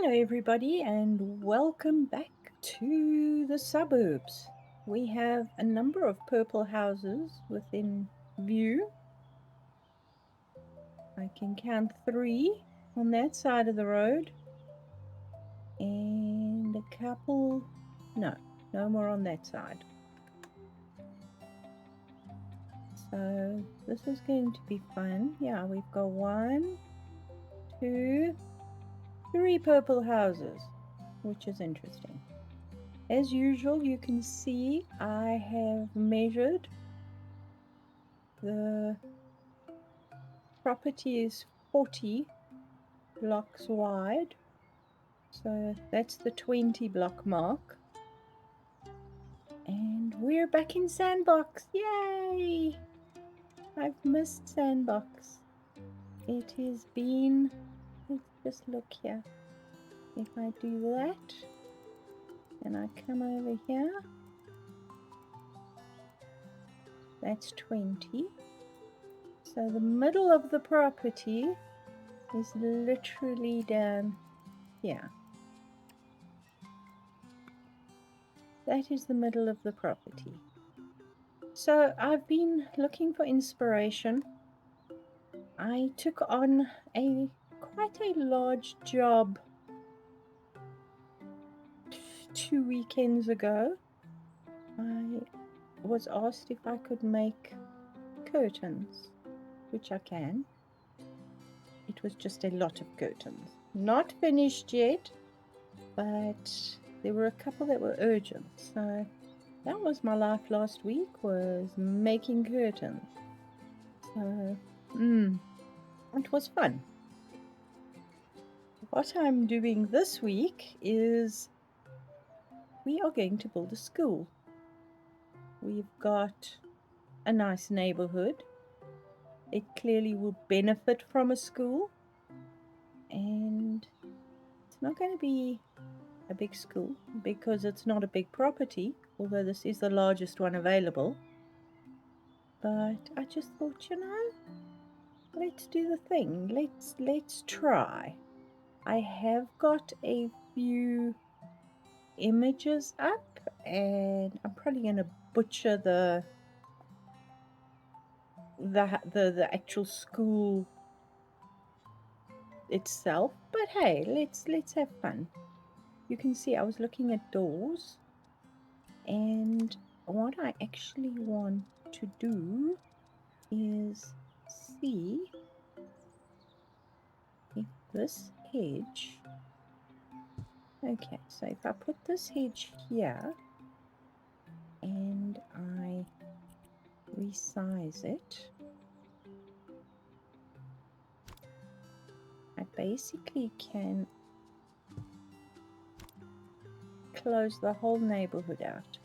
Hello everybody and welcome back to the suburbs. We have a number of purple houses within view. I can count 3 on that side of the road and a couple, no more on that side. So this is going to be fun. Yeah, we've got 1, 2, 3 purple houses, which is interesting. As usual, you can see I have measured the property is 40 blocks wide, so that's the 20 block mark. And we're back in Sandbox. Yay! I've missed Sandbox. It has been, let's just look here. If I do that and I come over here, that's 20. So the middle of the property is literally down here. That is the middle of the property. So I've been looking for inspiration. I took on quite a large job 2 weekends ago. I was asked if I could make curtains, which I can. It was just a lot of curtains. Not finished yet, but there were a couple that were urgent. So that was my life last week, was making curtains. So, it was fun. What I'm doing this week is we are going to build a school. We've got a nice neighborhood. It clearly will benefit from a school, and it's not going to be a big school because it's not a big property, although this is the largest one available. But I just thought, let's do the thing. Let's try. I have got a few images up, and I'm probably going to butcher the actual school itself, but hey, let's have fun. You can see I was looking at doors, and what I actually want to do is see if this hedge, okay, so if I put this hedge here and I resize it, I basically can close the whole neighborhood out.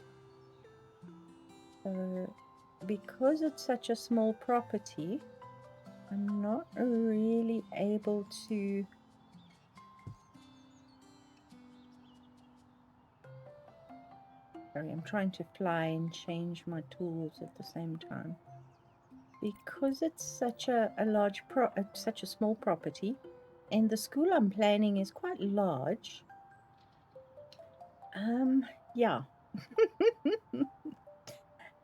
So because it's such a small property, I'm not really able to sorry, I'm trying to fly and change my tools at the same time. Because it's such a large such a small property, and the school I'm planning is quite large. Yeah.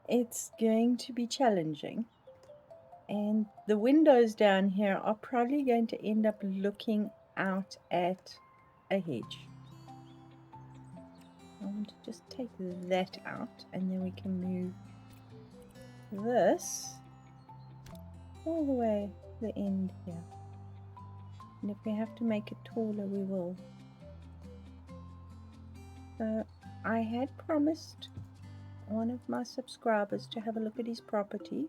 It's going to be challenging. And the windows down here are probably going to end up looking out at a hedge. I want to just take that out, and then we can move this all the way to the end here. And if we have to make it taller, we will. So I had promised one of my subscribers to have a look at his property,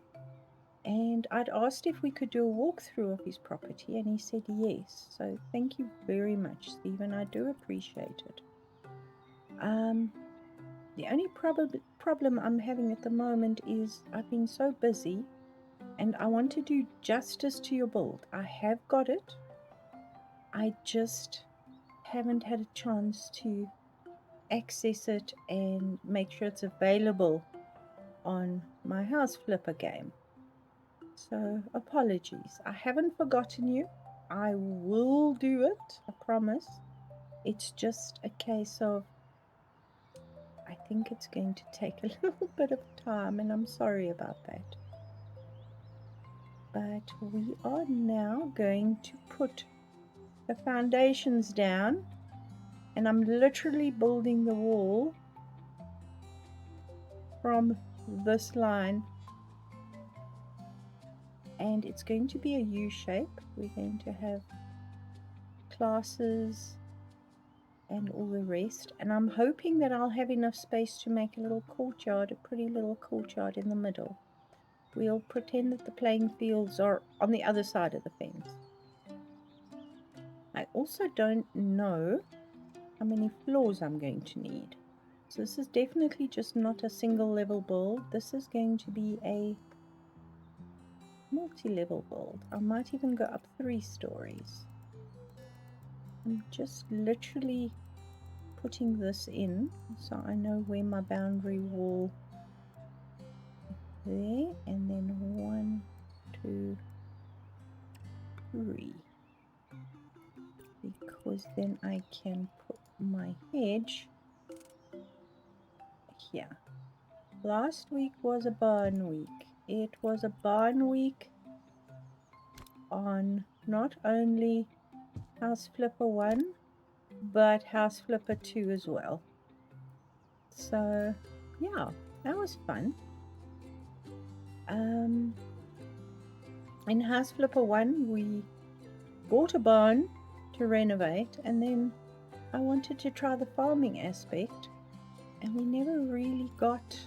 and I'd asked if we could do a walkthrough of his property, and he said yes. So thank you very much, Stephen. I do appreciate it. The only problem I'm having at the moment is I've been so busy, and I want to do justice to your build. I have got it. I just haven't had a chance to access it and make sure it's available on my Houseflipper game. So apologies. I haven't forgotten you. I will do it, I promise. It's just a case of, I think it's going to take a little bit of time, and I'm sorry about that. But we are now going to put the foundations down, and I'm literally building the wall from this line, and it's going to be a U shape. We're going to have classes and all the rest, and I'm hoping that I'll have enough space to make a little courtyard, a pretty little courtyard in the middle. We'll pretend that the playing fields are on the other side of the fence. I also don't know how many floors I'm going to need. So this is definitely just not a single level build. This is going to be a multi-level build. I might even go up 3 stories. I'm just literally putting this in so I know where my boundary wall is there, and then 1, 2, 3, because then I can put my hedge here. Last week was a barn week. It was a barn week on not only Houseflipper 1 but Houseflipper 2 as well. So yeah, that was fun. In Houseflipper 1 we bought a barn to renovate, and then I wanted to try the farming aspect, and we never really got,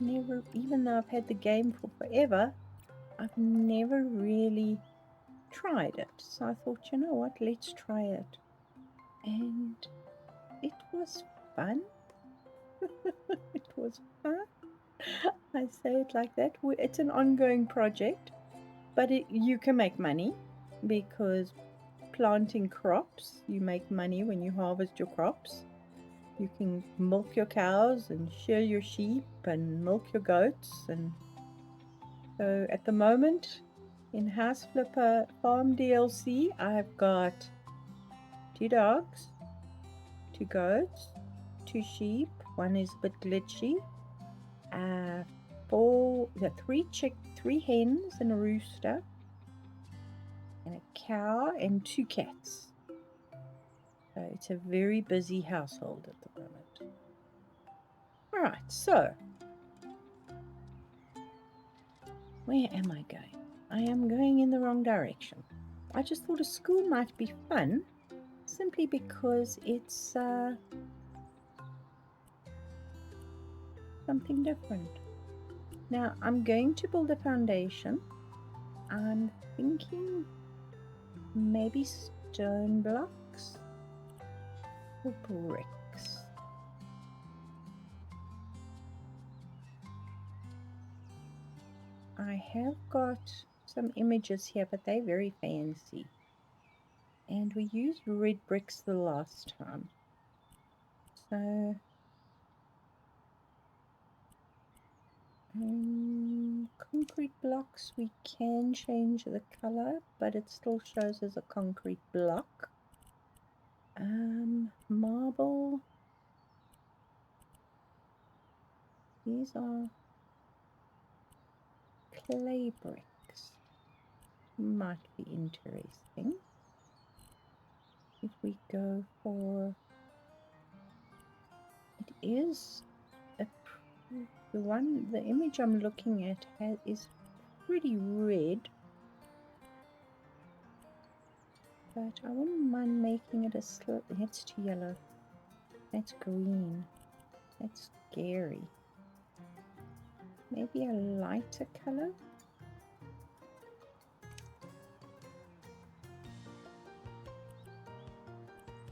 even though I've had the game for forever, I've never really tried it. So I thought, you know what, let's try it. And it was fun. It was fun. I say it like that. It's an ongoing project, but you can make money, because planting crops, you make money when you harvest your crops. You can milk your cows and shear your sheep and milk your goats. And so at the moment in Houseflipper Farm DLC, I've got 2 dogs, 2 goats, 2 sheep. One is a bit glitchy. 3 hens and a rooster, and a cow and 2 cats. So it's a very busy household at the moment. Alright, so where am I going? I am going in the wrong direction. I just thought a school might be fun, simply because it's something different. Now I'm going to build a foundation. I'm thinking maybe stone blocks or bricks. I have got some images here, but they're very fancy. And we used red bricks the last time. So concrete blocks, we can change the color, but it still shows as a concrete block. Marble. These are clay bricks. Might be interesting. If we go for, it is the image I'm looking at is pretty red, but I wouldn't mind making it that's too yellow, that's green, that's scary. Maybe a lighter color.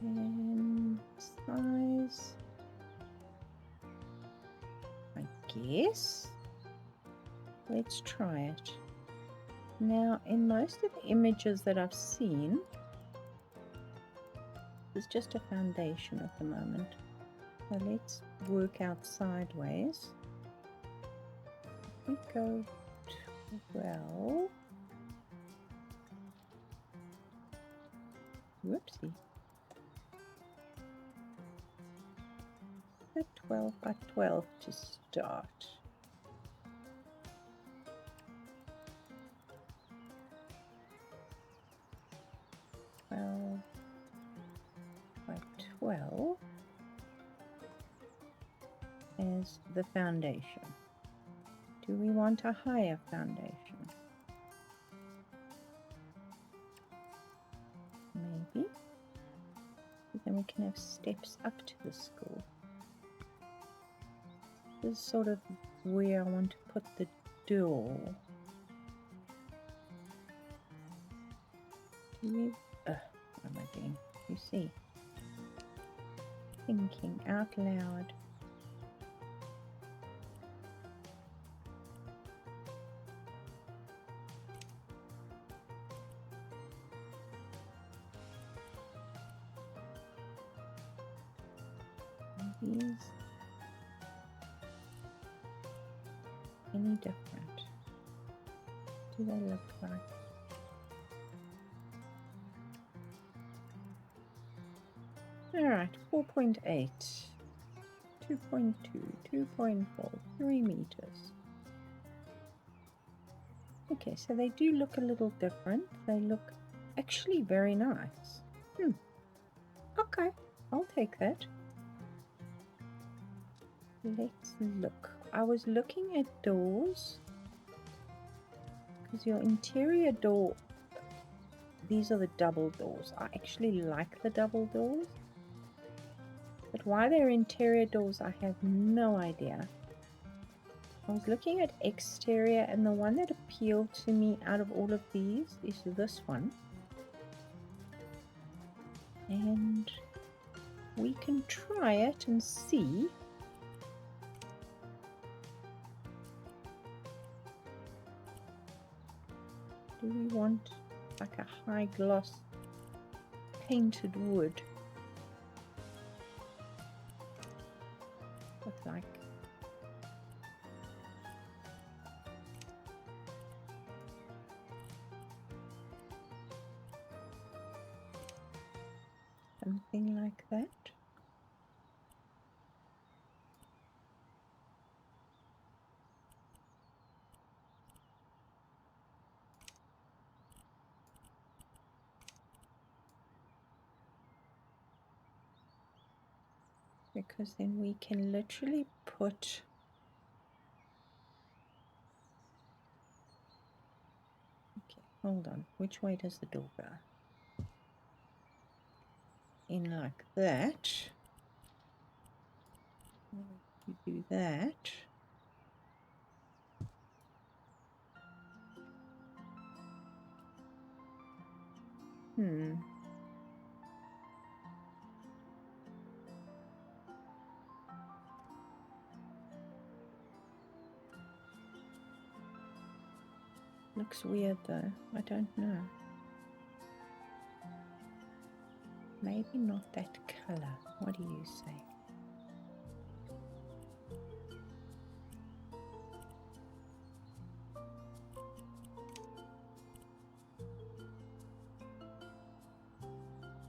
And size, I guess. Let's try it. Now, in most of the images that I've seen, it's just a foundation at the moment. So let's work out sideways. If we go 12, whoopsie, a 12 by 12 to start. By 12 is the foundation. Do we want a higher foundation? Maybe. But then we can have steps up to the school. This is sort of where I want to put the door. What am I doing? You see, thinking out loud. These any different? Do they look like? Alright, 4.8, 2.2, 2.4, 3 meters. Okay, so they do look a little different. They look actually very nice. Okay, I'll take that. Let's look. I was looking at doors because your interior door, these are the double doors. I actually like the double doors, but why they're interior doors I have no idea. I was looking at exterior, and the one that appealed to me out of all of these is this one, and we can try it and see. Do we want like a high gloss painted wood with like something like that? Because then we can literally put hold on, which way does the door go? In like that. You do that. Looks weird though. I don't know. Maybe not that color. What do you say?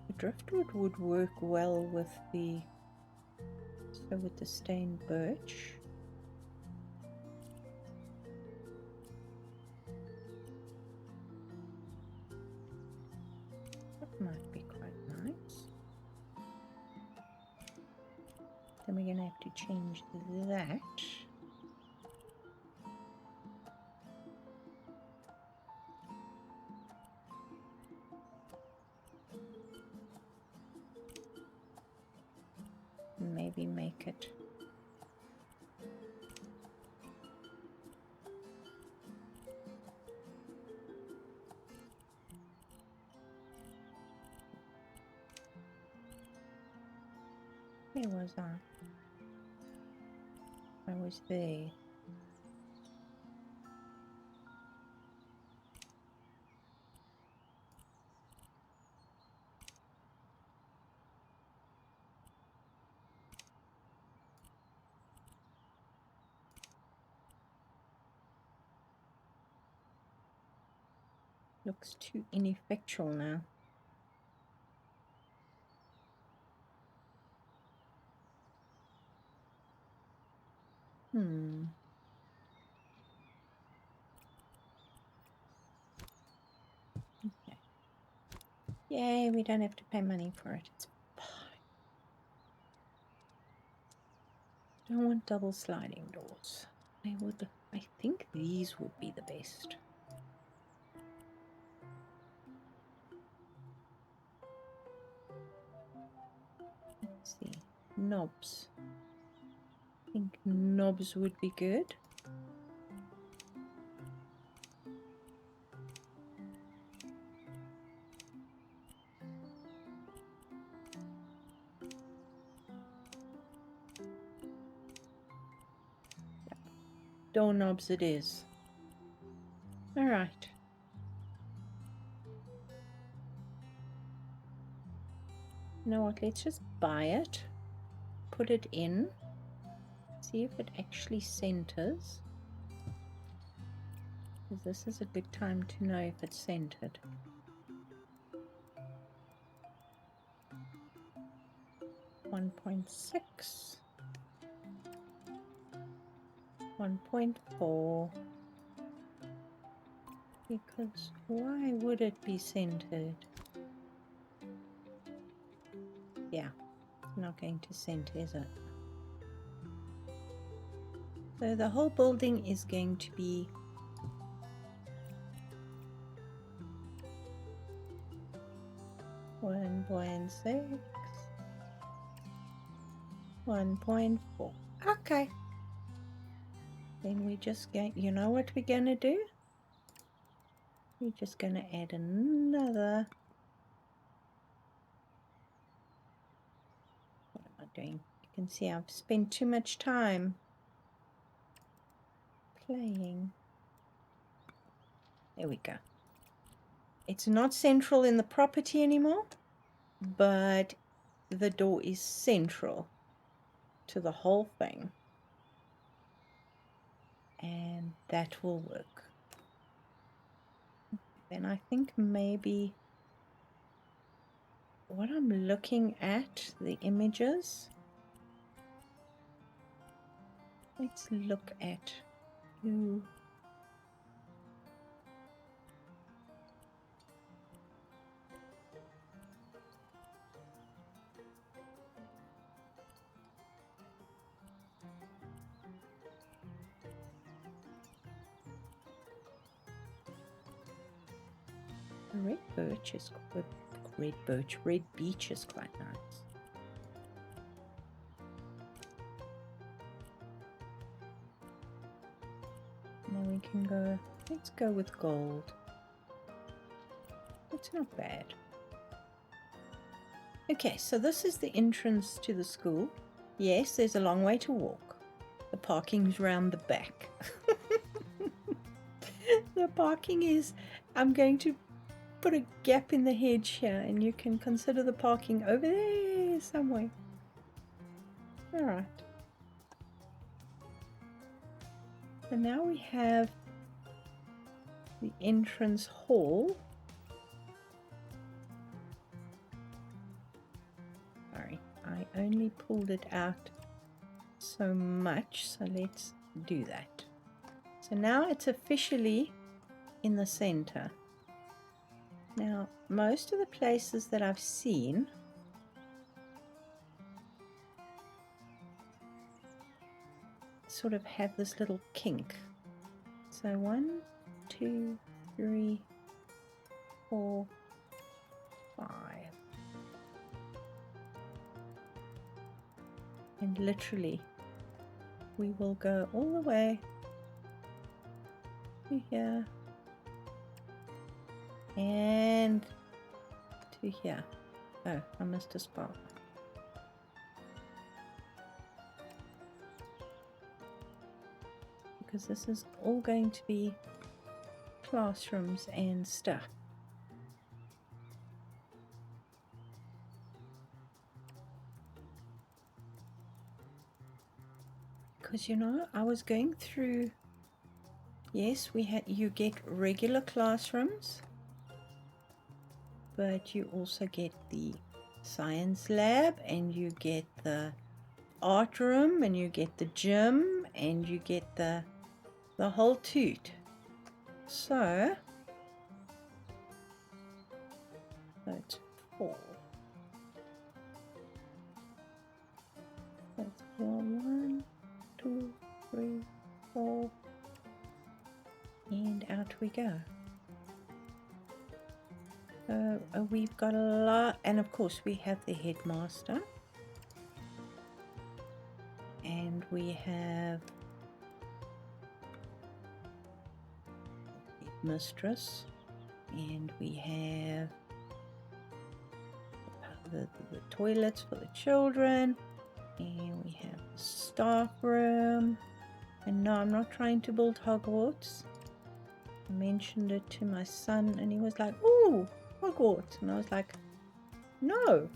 The driftwood would work well with the stained birch. That might be quite nice. Then we're going to have to change that. Maybe make it where was I? I was there. Looks too ineffectual now. Okay. Yay, we don't have to pay money for it. It's fine. Don't want double sliding doors. I think these would be the best. Let's see. Knobs. I think knobs would be good. Doorknobs it is. All right. You know what? Let's just buy it. Put it in. See if it actually centers. Because this is a good time to know if it's centered. .6. 1.4. Because why would it be centered? Yeah, it's not going to center, is it? So the whole building is going to be 1.6, 1.4. Okay. Then we just get, you know what we're going to do? We're just going to add another. What am I doing? You can see I've spent too much time playing. There we go. It's not central in the property anymore, but the door is central to the whole thing. And that will work. Then I think maybe what I'm looking at, the images, let's look at who. Red birch is quite, red beech is quite nice. And then we can go, let's go with gold. It's not bad. Okay, so this is the entrance to the school. Yes, there's a long way to walk. The parking's round the back. The parking is, I'm going to put a gap in the hedge here and you can consider the parking over there somewhere. All right. So now we have the entrance hall. Sorry, I only pulled it out so much, so let's do that. So now it's officially in the center. Now, most of the places that I've seen sort of have this little kink. So 1, 2, 3, 4, 5. And literally, we will go all the way to here and to here. Oh, I missed a spot. Because this is all going to be classrooms and stuff. Because you know, I was going through, yes, you get regular classrooms, but you also get the science lab and you get the art room and you get the gym and you get the whole toot. So that's 4. That's 4. 1, 2, 3, 4, and out we go. So we've got a lot, and of course we have the headmaster, and we have the mistress, and we have the toilets for the children, and we have the staff room. And no, I'm not trying to build Hogwarts. I mentioned it to my son and he was like, "Ooh, Hogwarts," and I was like, no.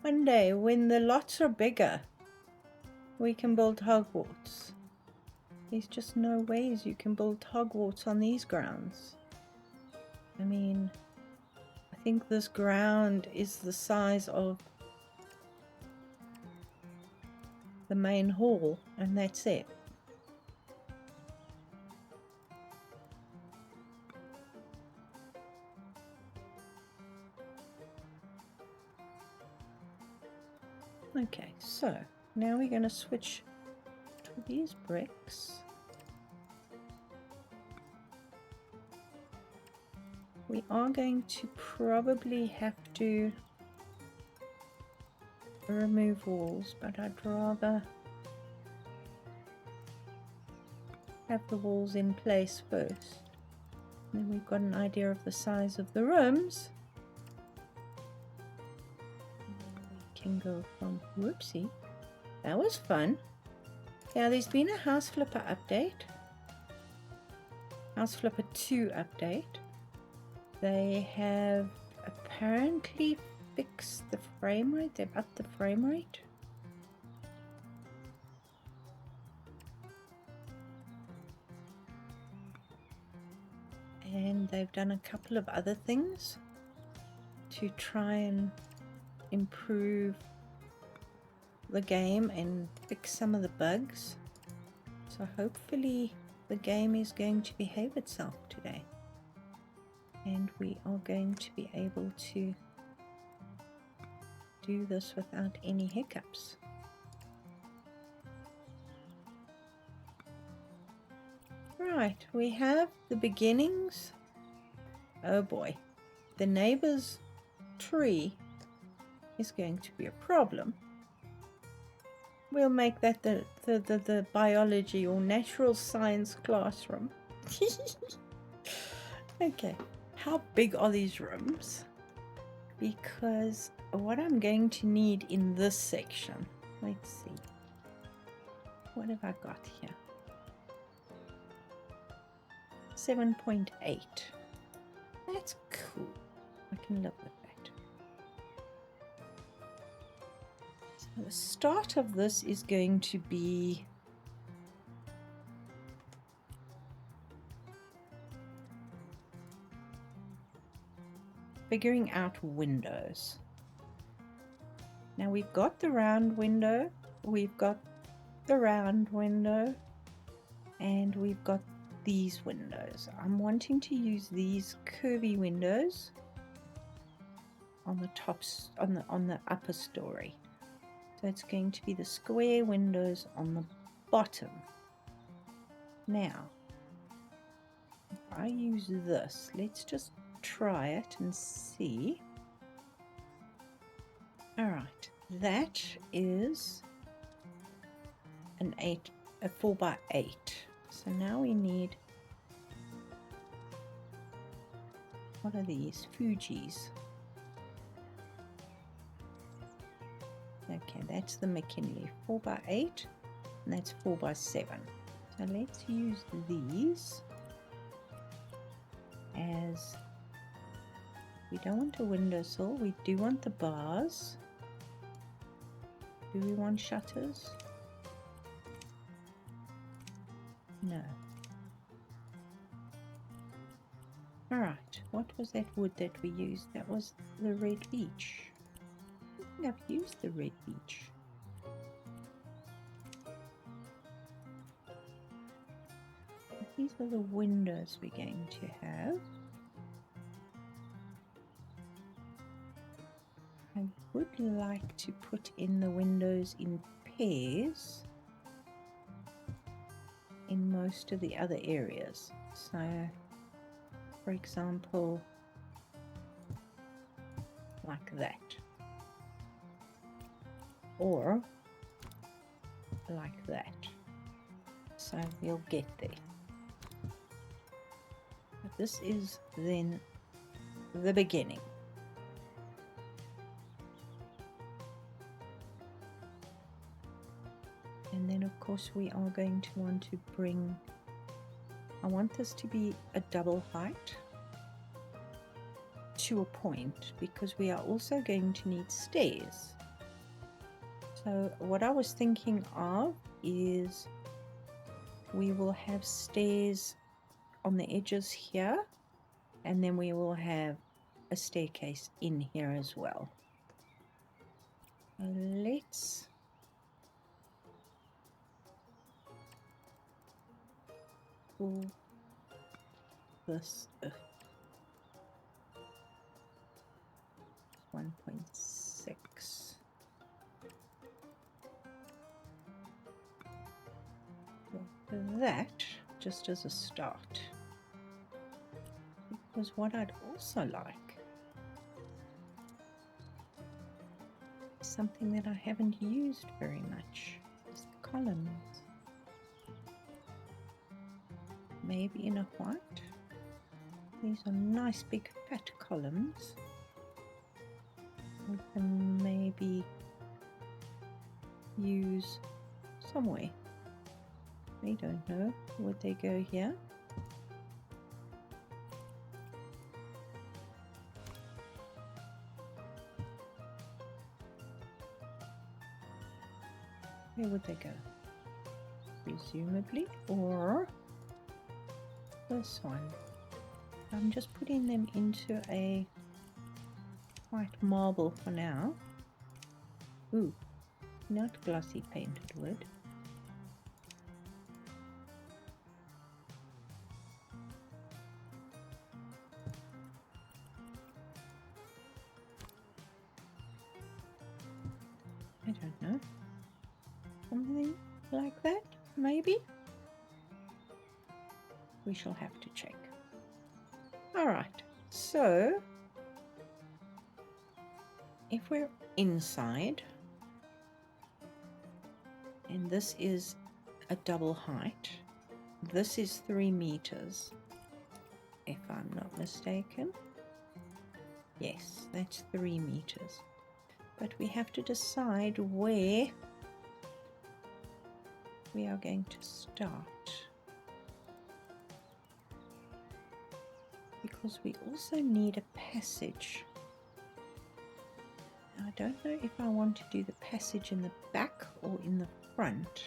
One day when the lots are bigger, we can build Hogwarts. There's just no ways you can build Hogwarts on these grounds. I mean, I think this ground is the size of the main hall, and that's it. Okay, so now we're going to switch to these bricks. We are going to probably have to remove walls, but I'd rather have the walls in place first. And then we've got an idea of the size of the rooms. We can go from, whoopsie, that was fun. Yeah, there's been a Houseflipper update. Houseflipper 2 update. They have apparently fixed the frame rate. They've upped the frame rate. And they've done a couple of other things to try and improve the game and fix some of the bugs. So hopefully the game is going to behave itself today. And we are going to be able to do this without any hiccups. Right, we have the beginnings. Oh boy, the neighbor's tree is going to be a problem. We'll make that the biology or natural science classroom. Okay, how big are these rooms? Because what I'm going to need in this section, let's see, what have I got here? 7.8. That's cool. I can live with that. So the start of this is going to be figuring out windows. Now we've got the round window, we've got the round window, and we've got these windows. I'm wanting to use these curvy windows on the tops, on the upper story. So it's going to be the square windows on the bottom. Now, if I use this, let's just try it and see. Alright, that is a 4x8. So now we need, what are these? Fujis. Okay, that's the McKinley 4x8, and that's 4x7. So let's use these as, we don't want a windowsill, we do want the bars. Do we want shutters? No. Alright, what was that wood that we used? That was the red beech. I think I've used the red beech. These are the windows we're going to have. I would like to put in the windows in pairs in most of the other areas. So, for example, like that. Or like that. So we'll get there. But this is then the beginning. And then of course we are going to want to bring, I want this to be a double height to a point, because we are also going to need stairs. So what I was thinking of is we will have stairs on the edges here, and then we will have a staircase in here as well. Let's pull this 1.6. That just as a start, because what I'd also like is something that I haven't used very much, is the columns. Maybe in a white. These are nice big fat columns. We can maybe use somewhere. I don't know. Would they go here? Where would they go? Presumably, or this one. I'm just putting them into a white marble for now. Ooh, not glossy painted wood. I don't know. Something like that, maybe? We shall have to check. Alright, so if we're inside, and this is a double height, this is 3 meters, if I'm not mistaken. Yes, that's 3 meters. But we have to decide where we are going to start, because we also need a passage. Now, I don't know if I want to do the passage in the back or in the front,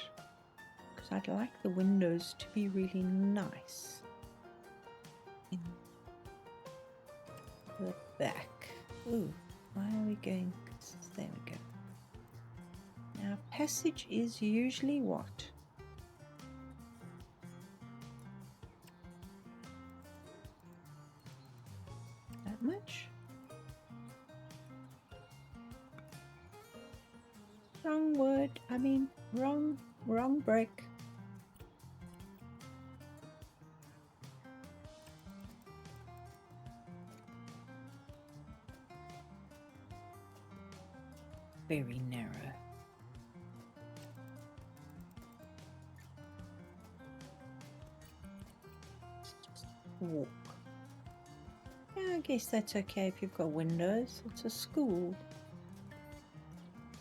because I'd like the windows to be really nice in the back. Ooh, why are we going? There we go. Now, passage is usually what? That much? Wrong word. I mean, wrong brick. Very narrow. Let's just walk. Yeah, I guess that's okay if you've got windows. It's a school.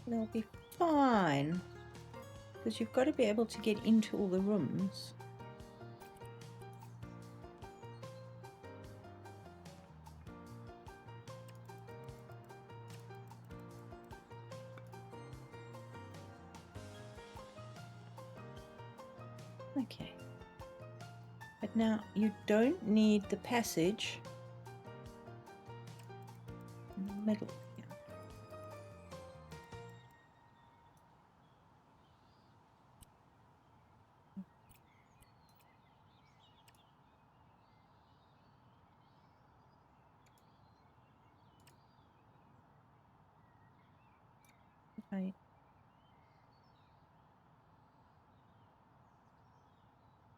They'll be fine, because you've got to be able to get into all the rooms. Okay, but now you don't need the passage in the middle. I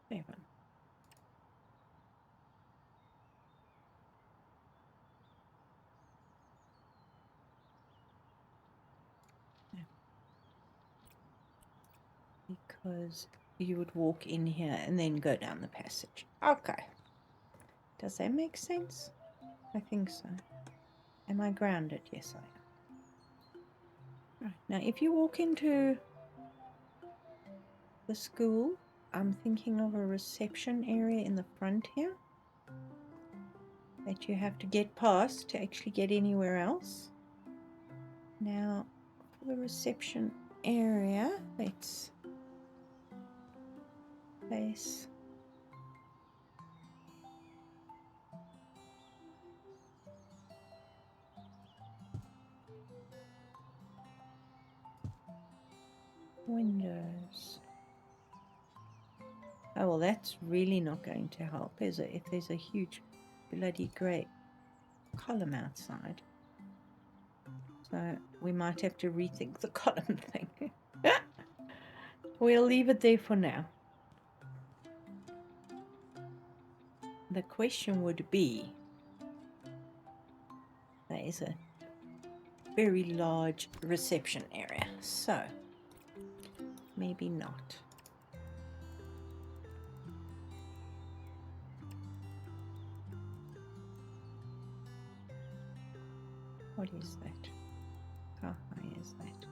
seven. Because you would walk in here and then go down the passage. Okay. Does that make sense? I think so. Am I grounded? Yes, I am. Right. Now, if you walk into the school, I'm thinking of a reception area in the front here that you have to get past to actually get anywhere else. Now, for the reception area, let's place windows. Oh, well, that's really not going to help, is it? If there's a huge bloody grey column outside. So we might have to rethink the column thing. We'll leave it there for now. The question would be, there is a very large reception area, so maybe not. What is that? How high is that?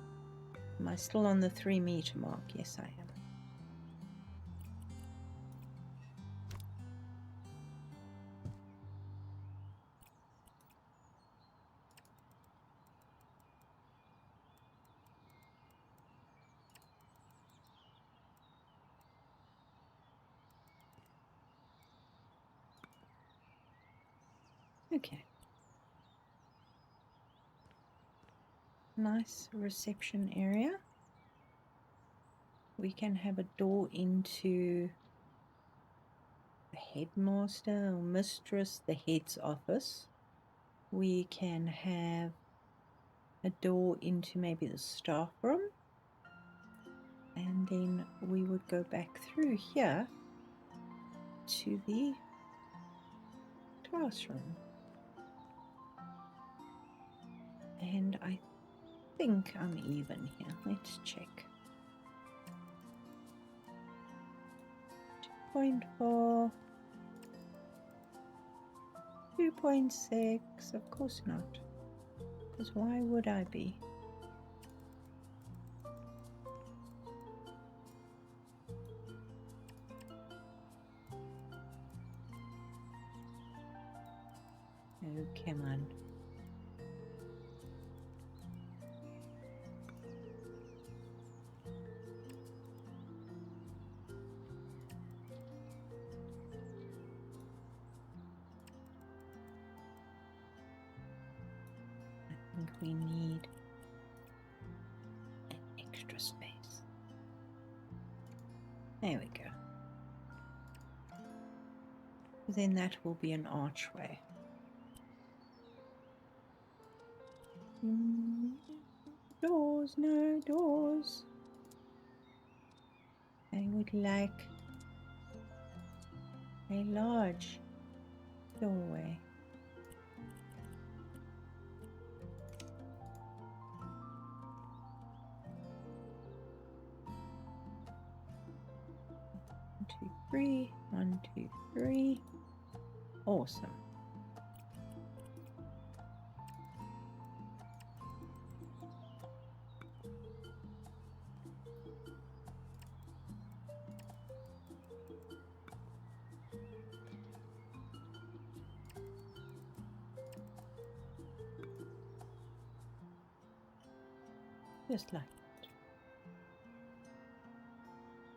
Am I still on the 3 meter mark? Yes, I am. Okay. Nice reception area. We can have a door into the headmaster or mistress, the head's office. We can have a door into maybe the staff room. And then we would go back through here to the classroom. And I think I'm even here. Let's check. 2.4, 2.6, of course not. Because why would I be? Oh, come on. I think we need an extra space. There we go. Then that will be an archway. Doors, no doors. I would like a large doorway. One, two, three. 1, 2, 3. Awesome. Just like that.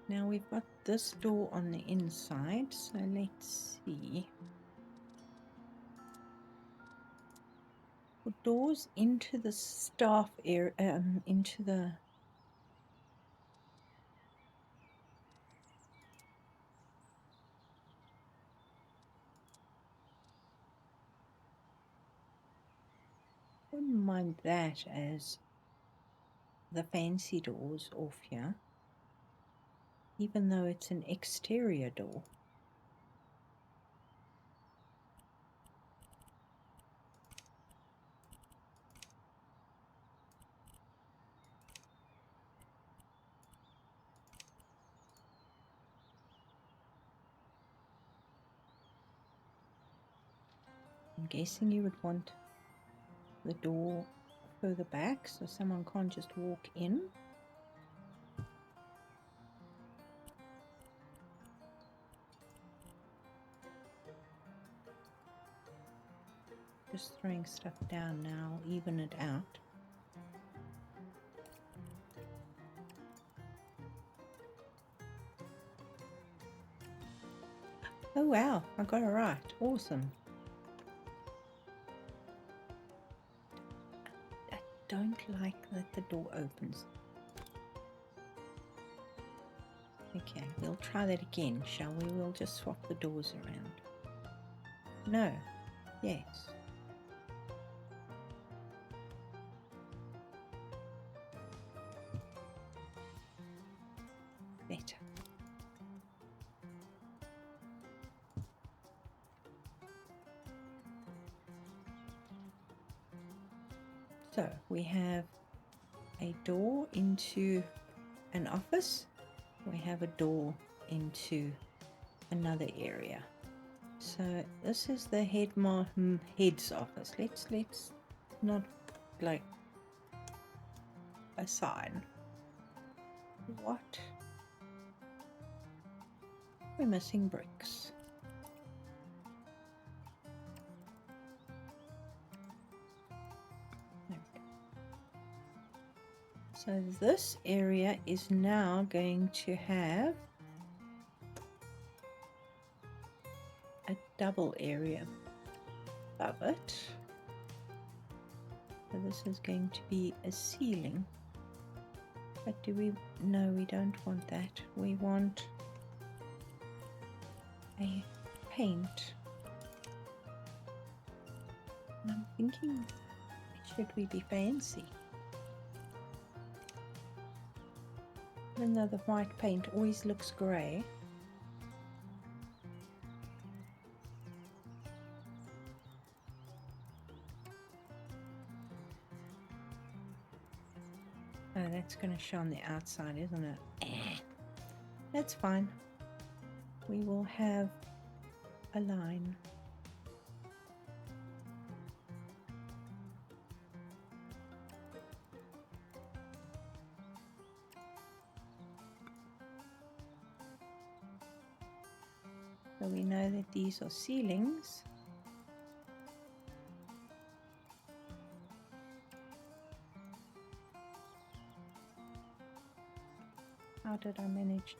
Now we've got this door on the inside, so let's see. For doors into the staff area, into the wouldn't mind that as the fancy doors off here, even though it's an exterior door. I'm guessing you would want the door further back so someone can't just walk in. Just throwing stuff down now, even it out. Oh wow, I got it right. Awesome. I don't like that the door opens. Okay, we'll try that again, shall we? We'll just swap the doors around. No. Yes. Better. So we have a door into an office. We have a door into another area. So this is the head's office. Let's not like a sign. What? We're missing bricks. So this area is now going to have a double area above it. So this is going to be a ceiling. But do we? No, we don't want that. We want a paint. I'm thinking, should we be fancy? Even though the white paint always looks grey. Oh, that's going to show on the outside, isn't it? That's fine. We will have a line. So we know that these are ceilings. How did I manage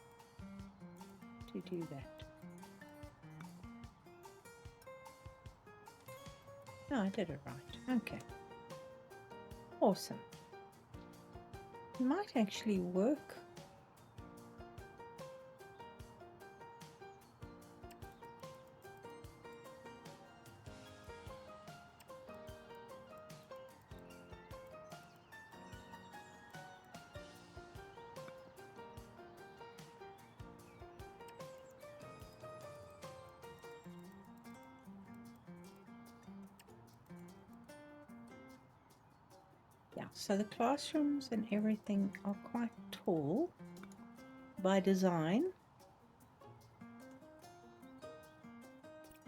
to do that? No, I did it right. Okay. Awesome. It might actually work. Yeah, so the classrooms and everything are quite tall by design.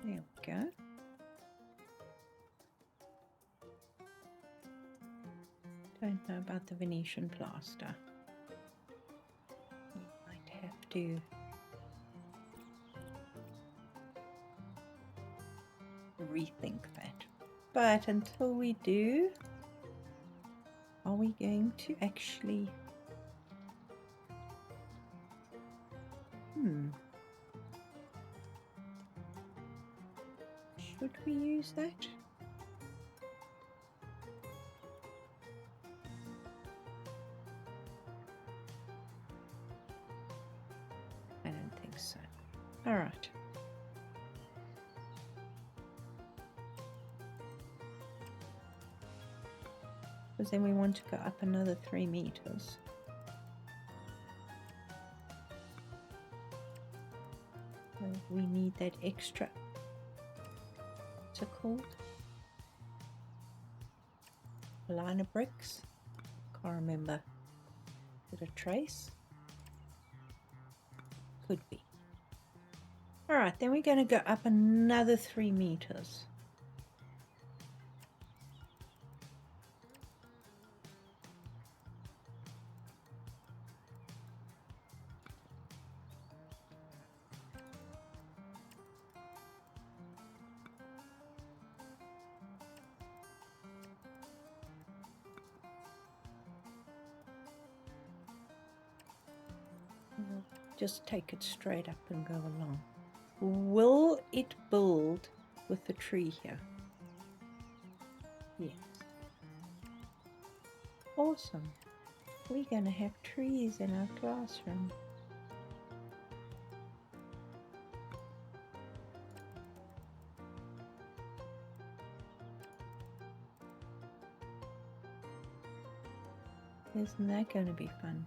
There we go. Don't know about the Venetian plaster. We might have to rethink that. But until we do, are we going to actually... Should we use that? I don't think so. All right. because then we want to go up another 3 meters. So we need that extra, what's it called? A line of bricks. Can't remember. Is it a trace? Could be. Alright, then we're going to go up another 3 meters. Just take it straight up and go along. Will it build with the tree here? Yes. Awesome. We're going to have trees in our classroom. Isn't that going to be fun?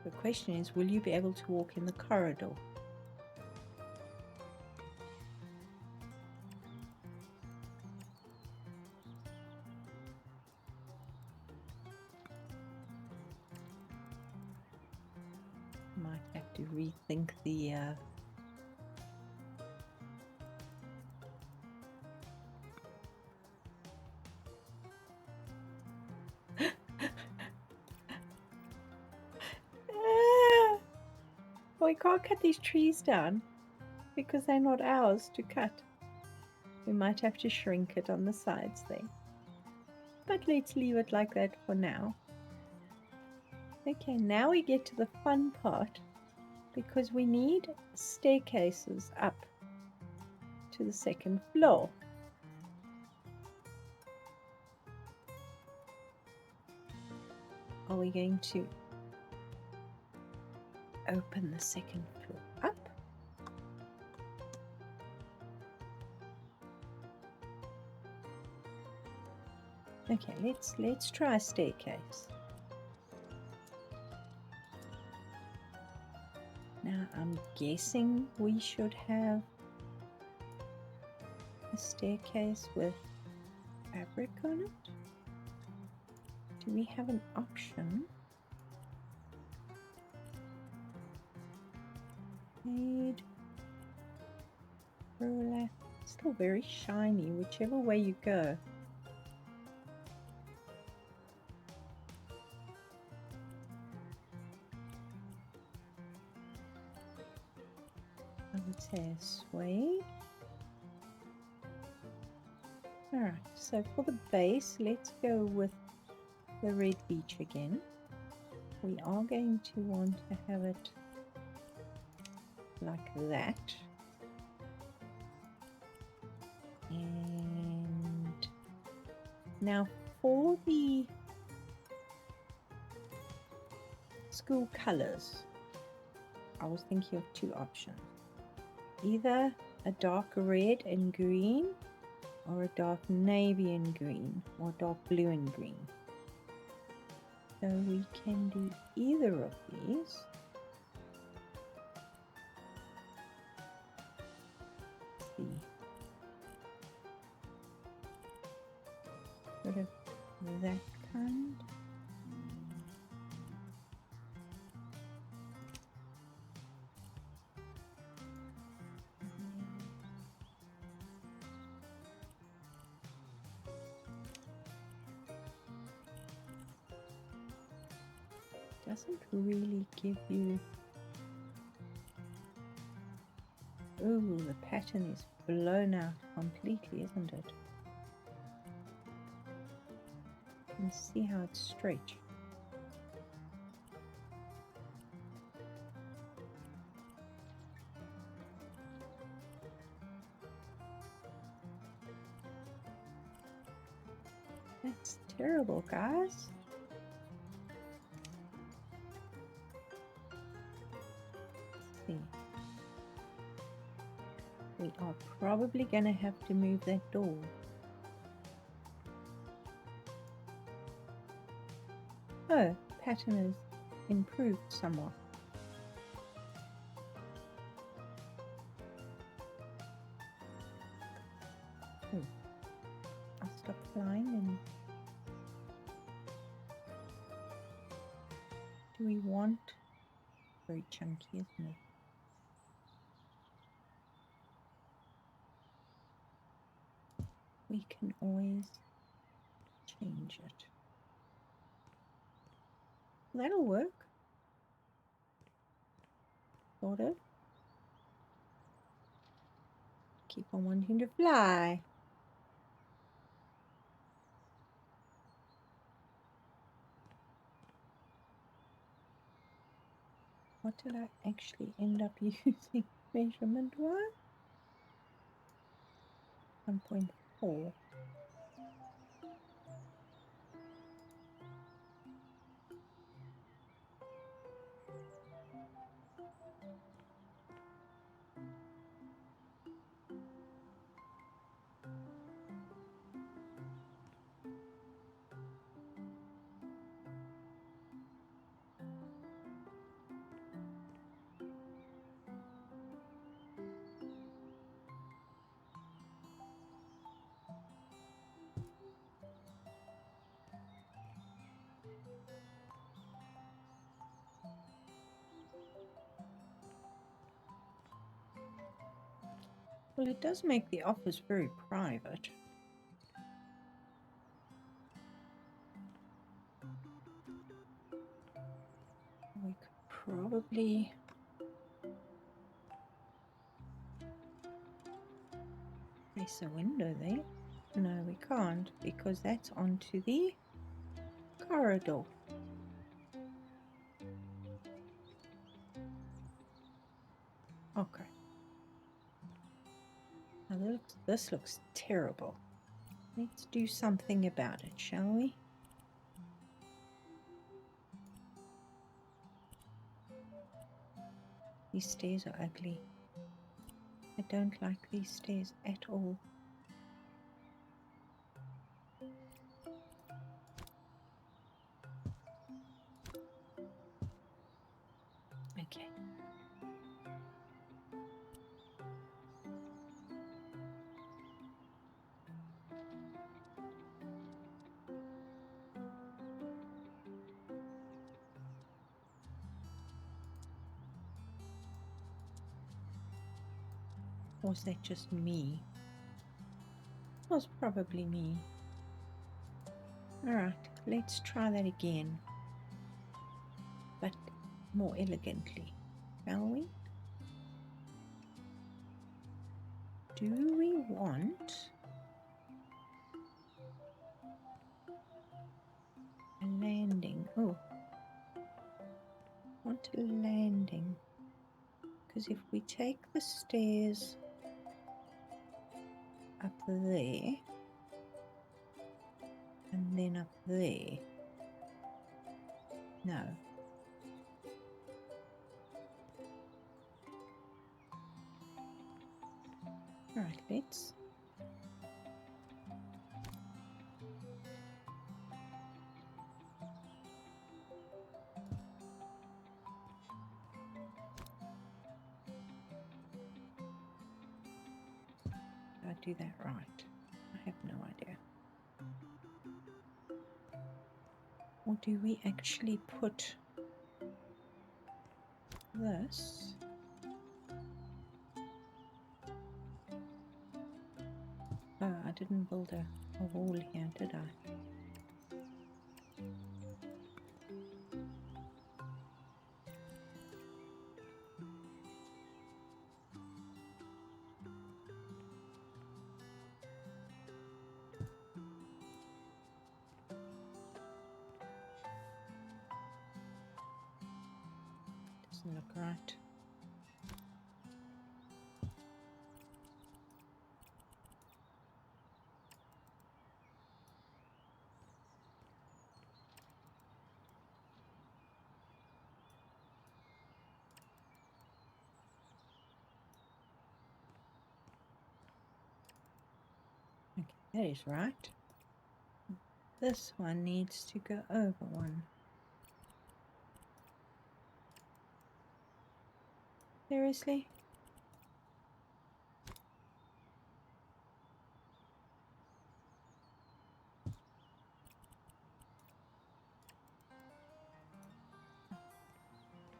The question is, will you be able to walk in the corridor? Might have to rethink the we can't cut these trees down because they're not ours to cut. We might have to shrink it on the sides there. But let's leave it like that for now. Okay, now we get to the fun part because we need staircases up to the second floor. Are we going to open the second floor up? Okay, let's try a staircase. Now I'm guessing we should have a staircase with fabric on it. Do we have an option? Made, roller, still very shiny, whichever way you go. I would say suede. Alright, so for the base, let's go with the red beach again. We are going to want to have it like that. And now for the school colors, I was thinking of 2 options. Either a dark red and green, or a dark navy and green, or dark blue and green. So we can do either of these. Let's see. Sort of that kind. Doesn't really give you. Oh, the pattern is blown out completely, isn't it? You can see how it's stretched. That's terrible, guys. We are probably going to have to move that door. Oh, pattern has improved somewhat. I'll stop flying and do we want very chunky, isn't it? We can always change it. That'll work. Sort of. Keep on wanting to fly. What did I actually end up using measurement-wise? 1.4. Well, it does make the office very private. We could probably place a window there. No, we can't because that's onto the corridor. Okay. Now this looks terrible. Let's do something about it, shall we? These stairs are ugly. I don't like these stairs at all. Okay. Was that just me? It was probably me. Alright, let's try that again. But more elegantly, shall we? Do we want a landing? Oh, want a landing. Because if we take the stairs up there and then up there, no. Alright, let's do that right. I have no idea. Or do we actually put this? Oh, I didn't build a wall here, did I? Doesn't look right. That is right. This one needs to go over one. Seriously?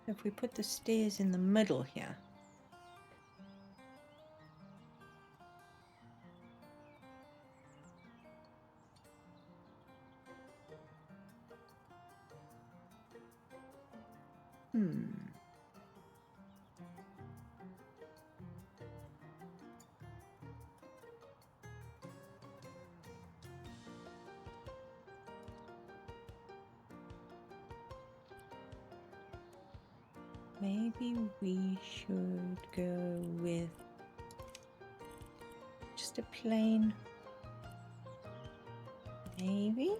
If we put the stairs in the middle here. Maybe we should go with just a plain, maybe?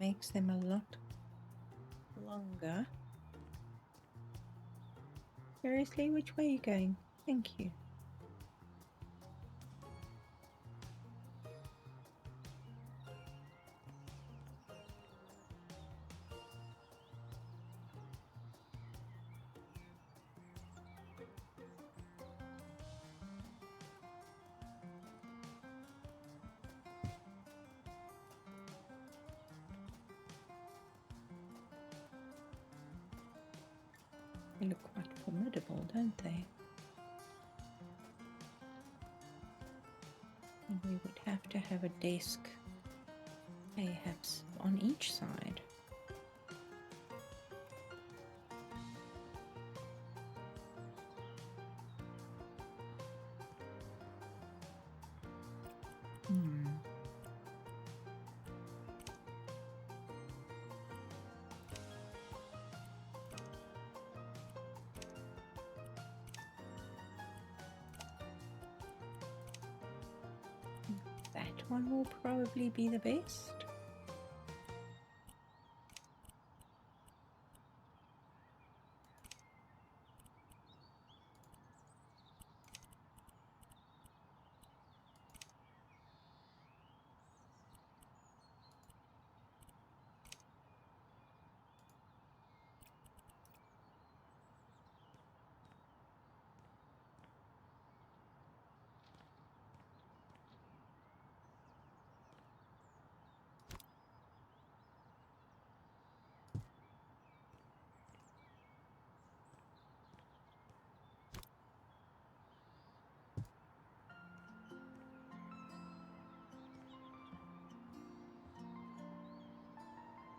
Makes them a lot longer. Seriously, which way are you going? Thank you. They look quite formidable, don't they? And we would have to have a desk, perhaps, on each side. That one will probably be the best.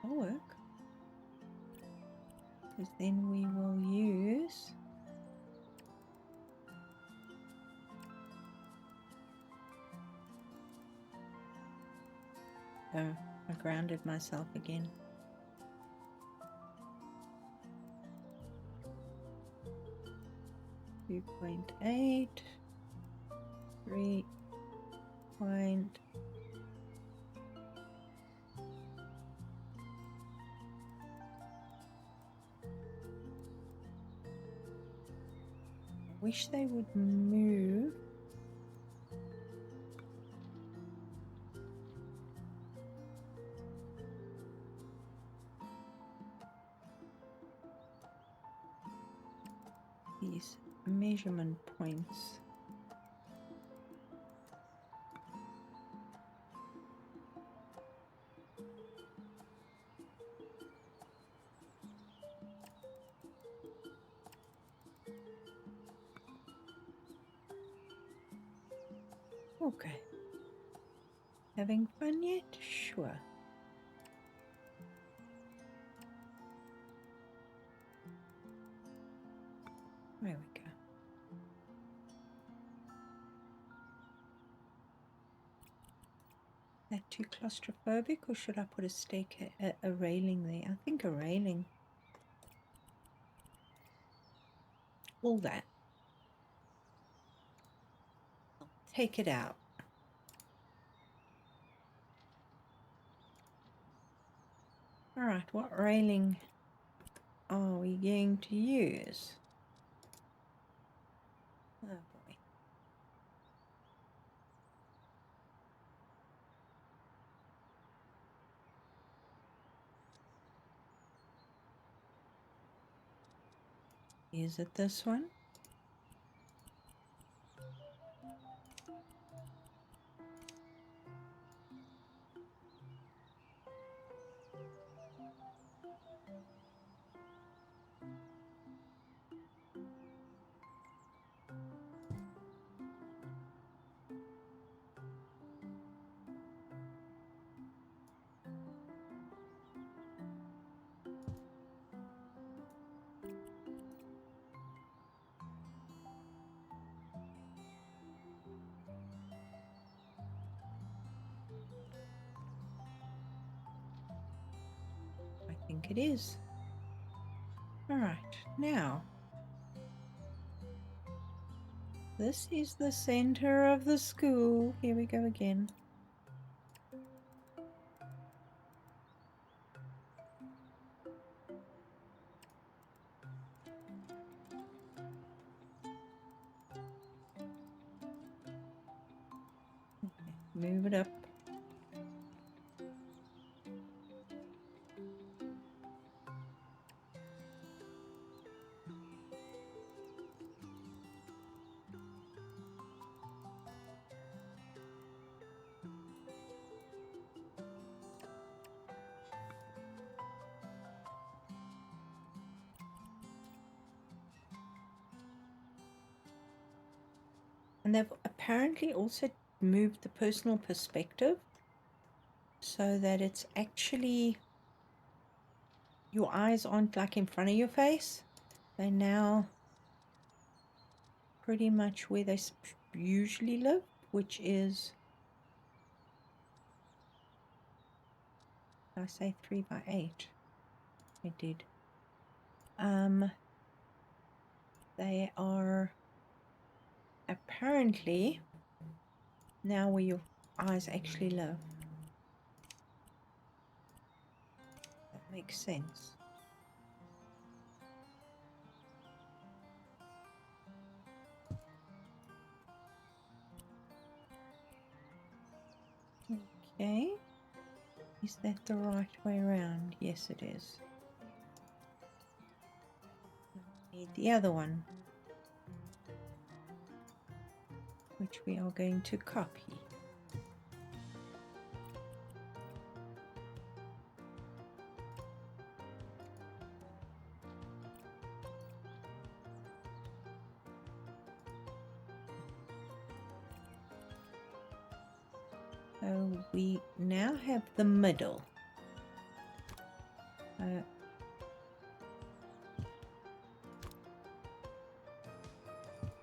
Work, because then we will use I grounded myself again. $2.8 3 point wish they would move these measurement points. Okay. Having fun yet? Sure. There we go. Is that too claustrophobic, or should I put a railing there? I think a railing. All that. I'll take it out. Alright, what railing are we going to use? Oh boy. Is it this one? I think it is. Alright, now this is the center of the school. Here we go again. Okay, move it up. And they've apparently also moved the personal perspective so that it's actually, your eyes aren't like in front of your face. They're now pretty much where they usually live, which is, I say 3x8. I did. They are apparently now where your eyes actually live. That makes sense. Okay. Is that the right way around? Yes, it is. Need the other one, which we are going to copy. So we now have the middle.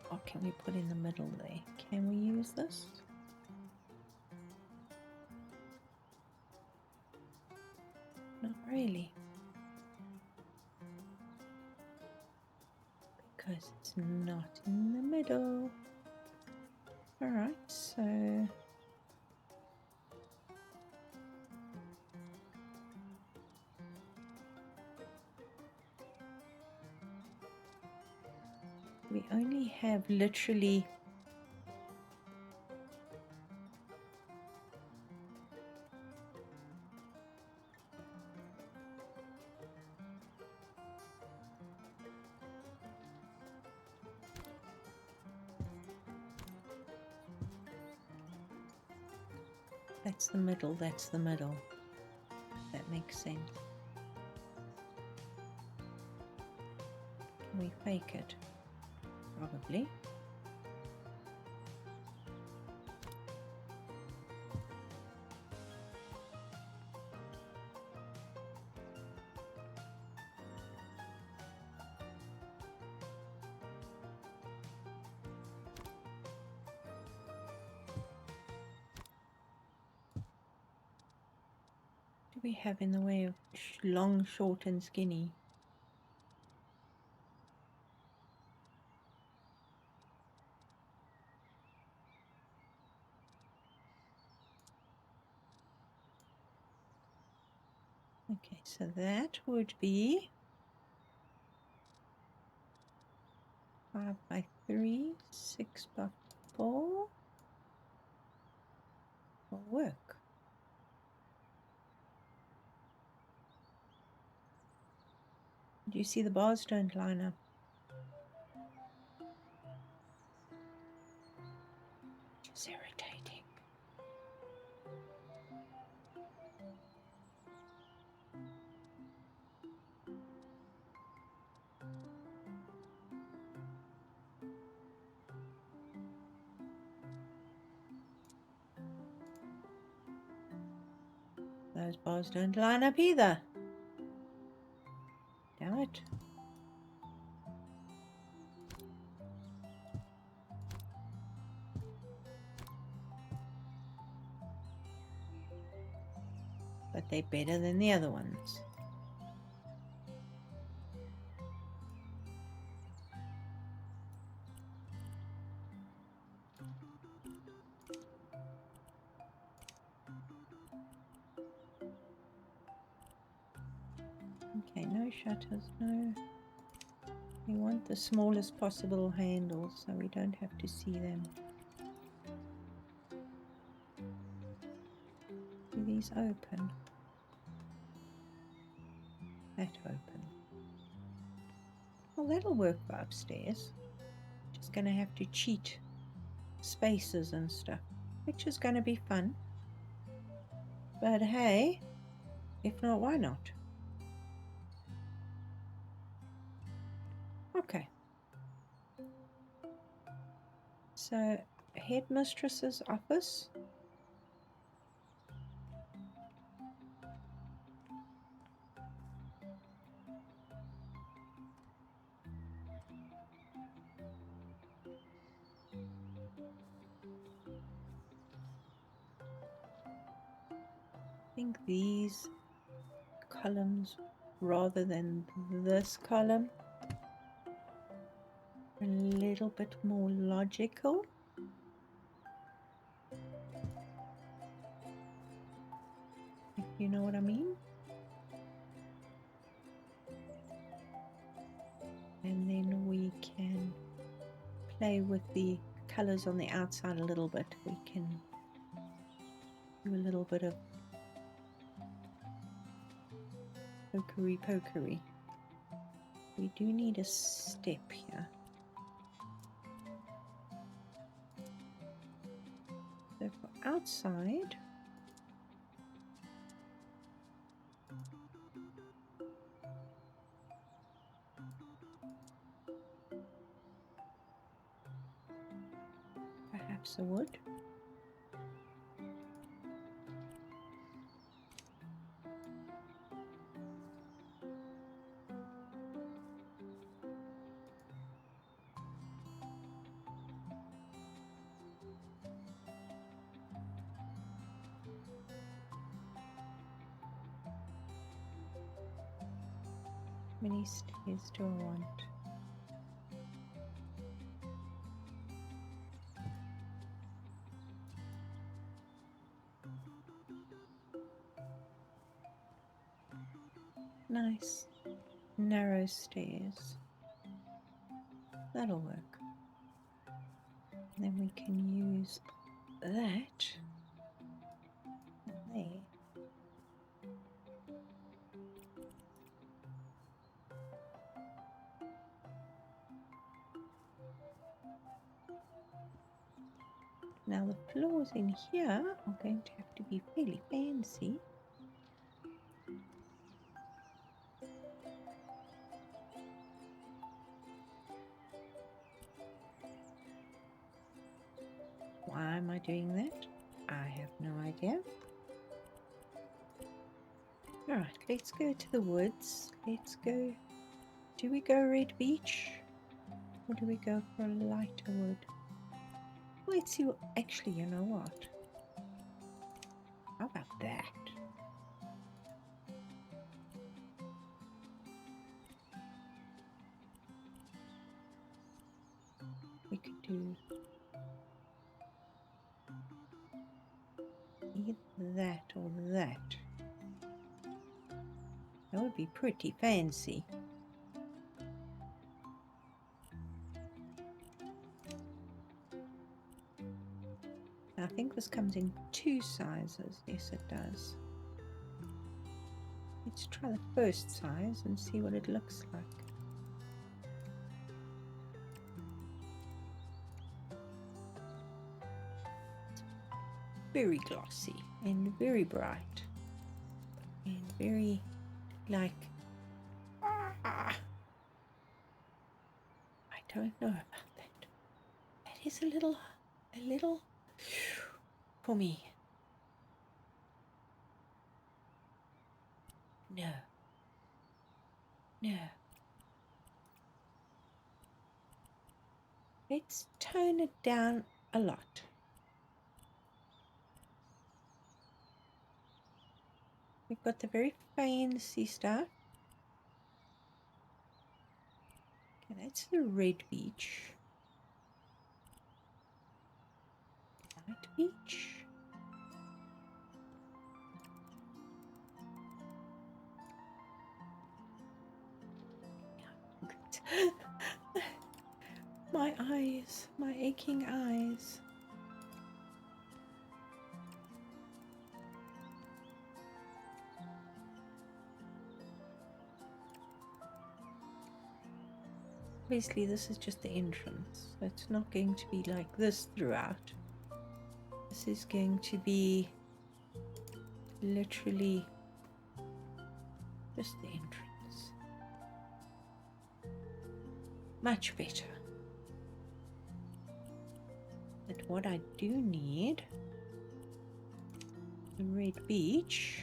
What can we put in the middle there? Can we use this? Not really. Because it's not in the middle. Alright, so we only have literally that's the middle, that's the middle. That makes sense. Can we fake it? Probably. What do we have in the way of long, short and skinny? Okay, so that would be 5 by 3, 6 by 4 will work. Do you see the bars don't line up? It's irritating. Those bars don't line up either. Damn it. But they're better than the other ones. Okay, no shutters, no. We want the smallest possible handles so we don't have to see them. Do these open? That open. Well, that'll work for upstairs. Just gonna have to cheat spaces and stuff, which is gonna be fun. But hey, if not, why not? Okay. So, headmistress's office. I think these columns rather than this column are a little bit more logical. If you know what I mean. And then we can play with the colors on the outside a little bit. We can do a little bit of pokery. We do need a step here. So for outside, perhaps a wood. How many stairs do I want? Nice narrow stairs. That'll work. And then we can use that there. Now the floors in here are going to have to be fairly fancy. Why am I doing that? I have no idea. Alright, let's go to the woods. Let's go. Do we go Red Beach? Or do we go for a lighter wood? Let's see what. Actually, you know what? How about that? We could do either that or that. That would be pretty fancy. I think this comes in 2 sizes. Yes, it does. Let's try the first size and see what it looks like. Very glossy and very bright and very like I don't know about that. That is a little for me. No. Let's tone it down a lot. We've got the very fancy stuff. Okay, that's the red beach. Light beach. My eyes, my aching eyes. Obviously this is just the entrance, so it's not going to be like this throughout. This is going to be literally just the entrance. Much better. But what I do need, the red beach.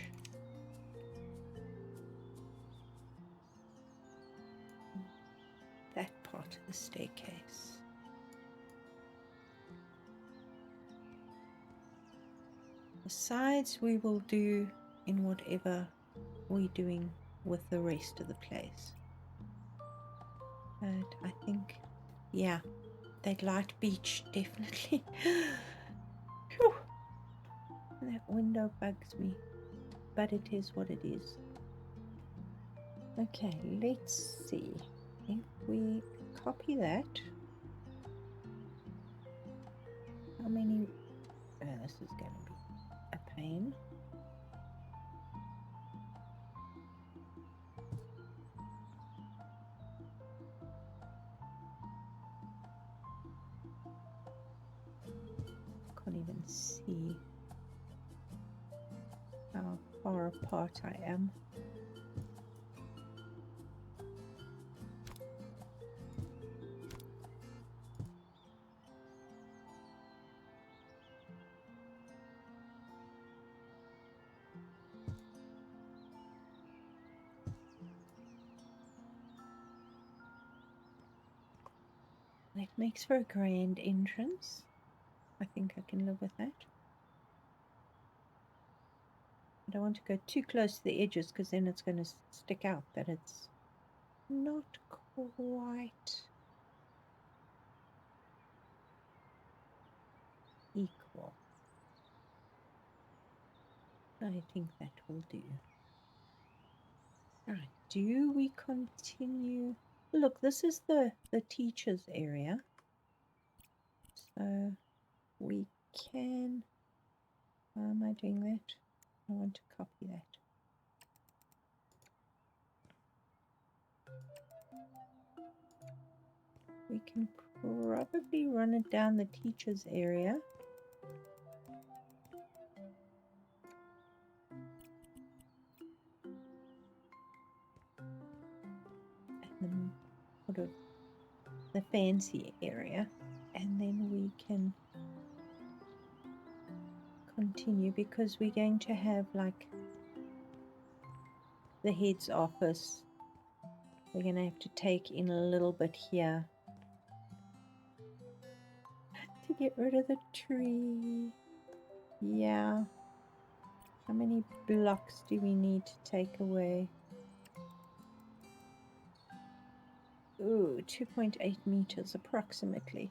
That part of the staircase. The sides we will do in whatever we're doing with the rest of the place. But I think, yeah, that light beach definitely. Whew. That window bugs me, but it is what it is. Okay, let's see if we copy that. How many? This is going to be a pain. Can't even see how far apart I am. That makes for a grand entrance. I think I can live with that. I don't want to go too close to the edges because then it's going to stick out that it's not quite equal. I think that will do. Right, do we continue? Look, this is the teacher's area. So we can, how am I doing that? I want to copy that. We can probably run it down the teacher's area. And then sort of the fancy area. And then we can continue because we're going to have like the head's office. We're going to have to take in a little bit here to get rid of the tree. Yeah. How many blocks do we need to take away? Ooh, 2.8 meters approximately.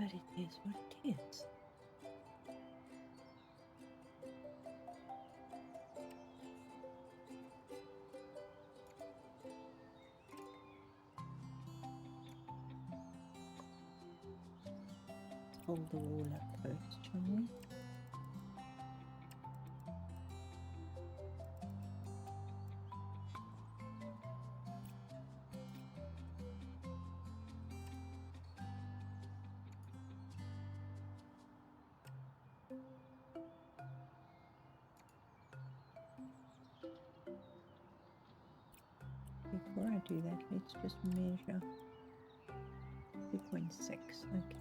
But it is what it is. Hold the wall up first, shall we? Before I do that, let's just measure 2.6. Okay.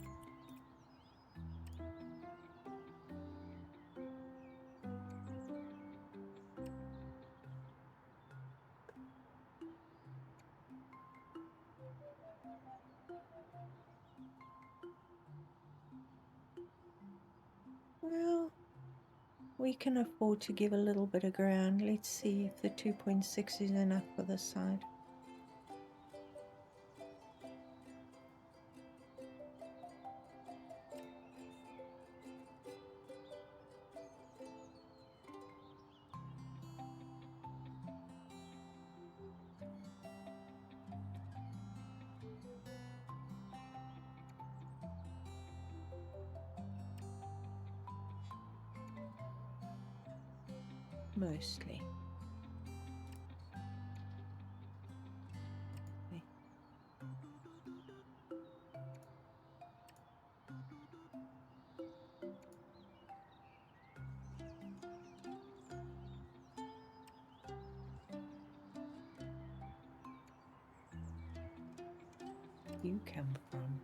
Well, we can afford to give a little bit of ground. Let's see if the 2.6 is enough for this side. Mostly. Okay. You come from?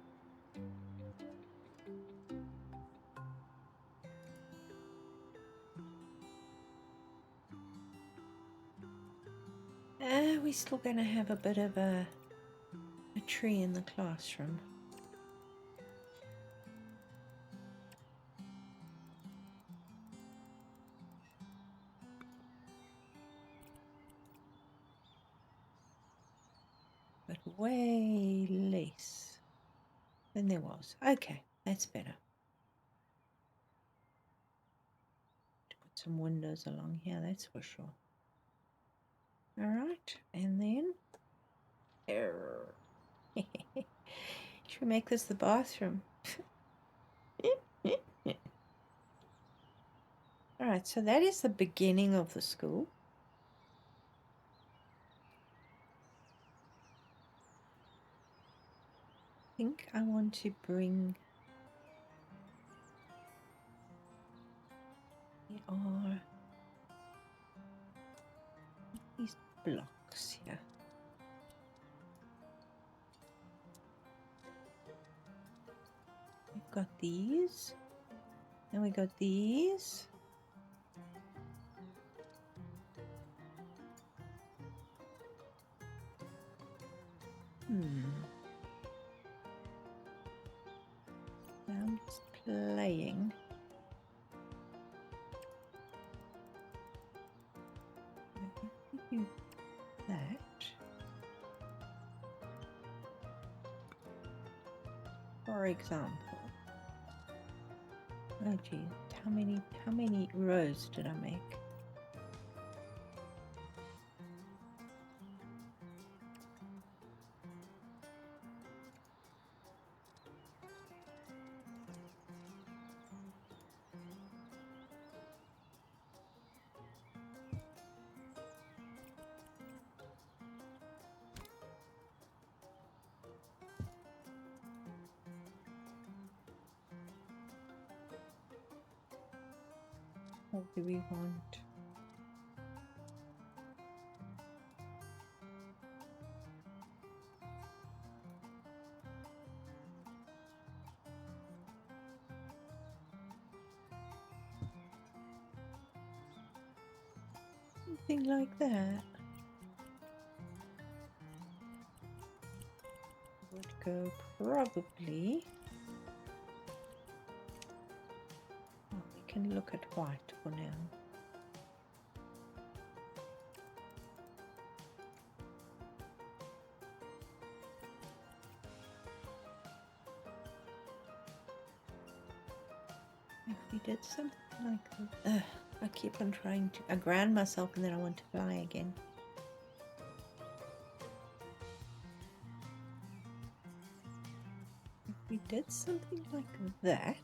We're still going to have a bit of a tree in the classroom. But way less than there was. Okay, that's better. To put some windows along here, that's for sure. All right, and then should we make this the bathroom? All right, so that is the beginning of the school. I think I want to bring, there are these blocks here. We've got these, and we got these. I'm just playing. Do that. For example. Oh geez, how many rows did I make? What do we want? Something like that would go probably. Oh, we can look at white for now. If we did something like that. I keep on trying to. I ground myself and then I want to fly again. If we did something like that.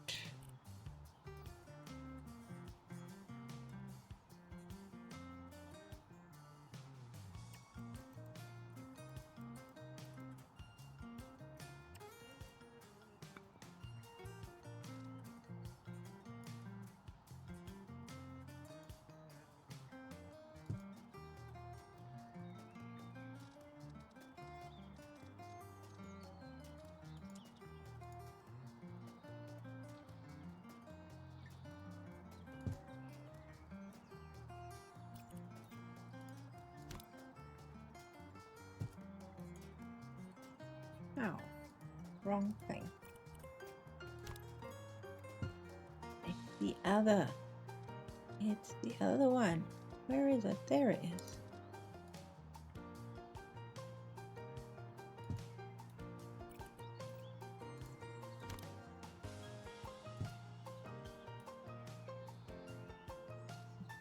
Oh, wrong thing. It's the other. It's the other one. Where is it? There it is.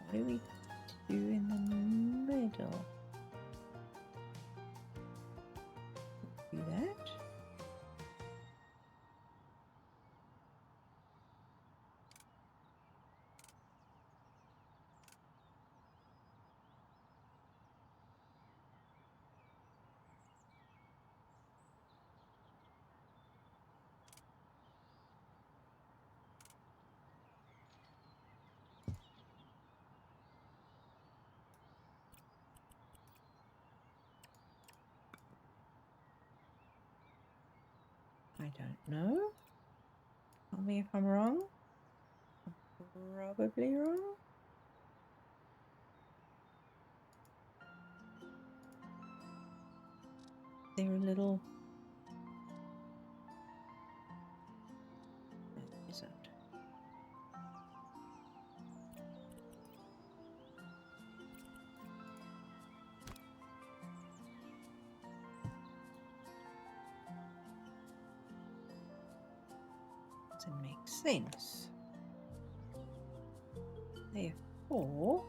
What do we do in the middle? Do that. I don't know. Tell me if I'm wrong. I'm probably wrong. They're a little. That isn't. Doesn't make sense. Therefore,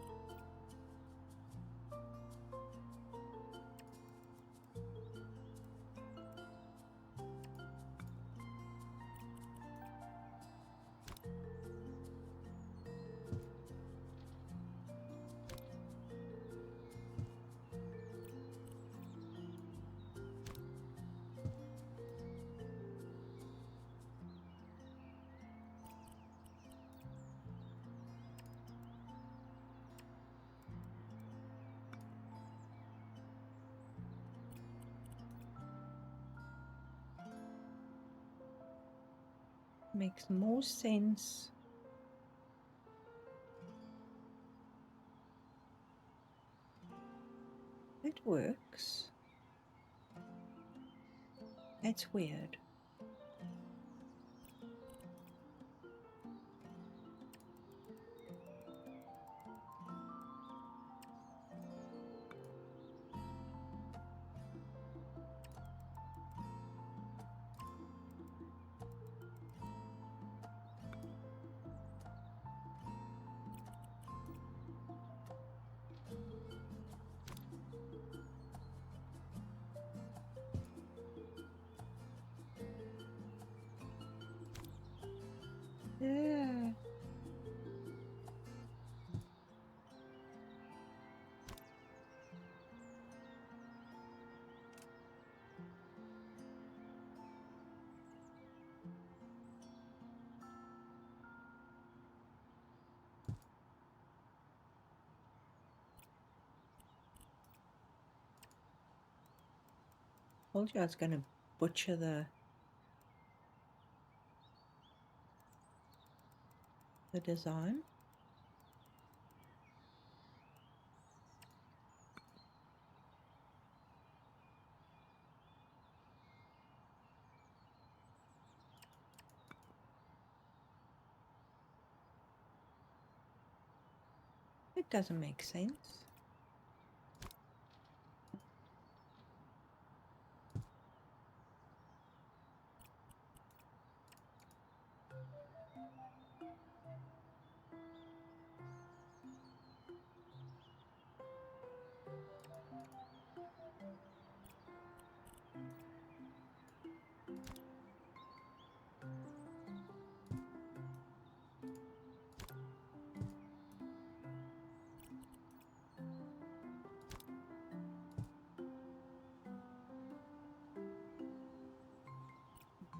makes more sense. It works. That's weird. Yeah. Told you I was going to butcher the design. It doesn't make sense.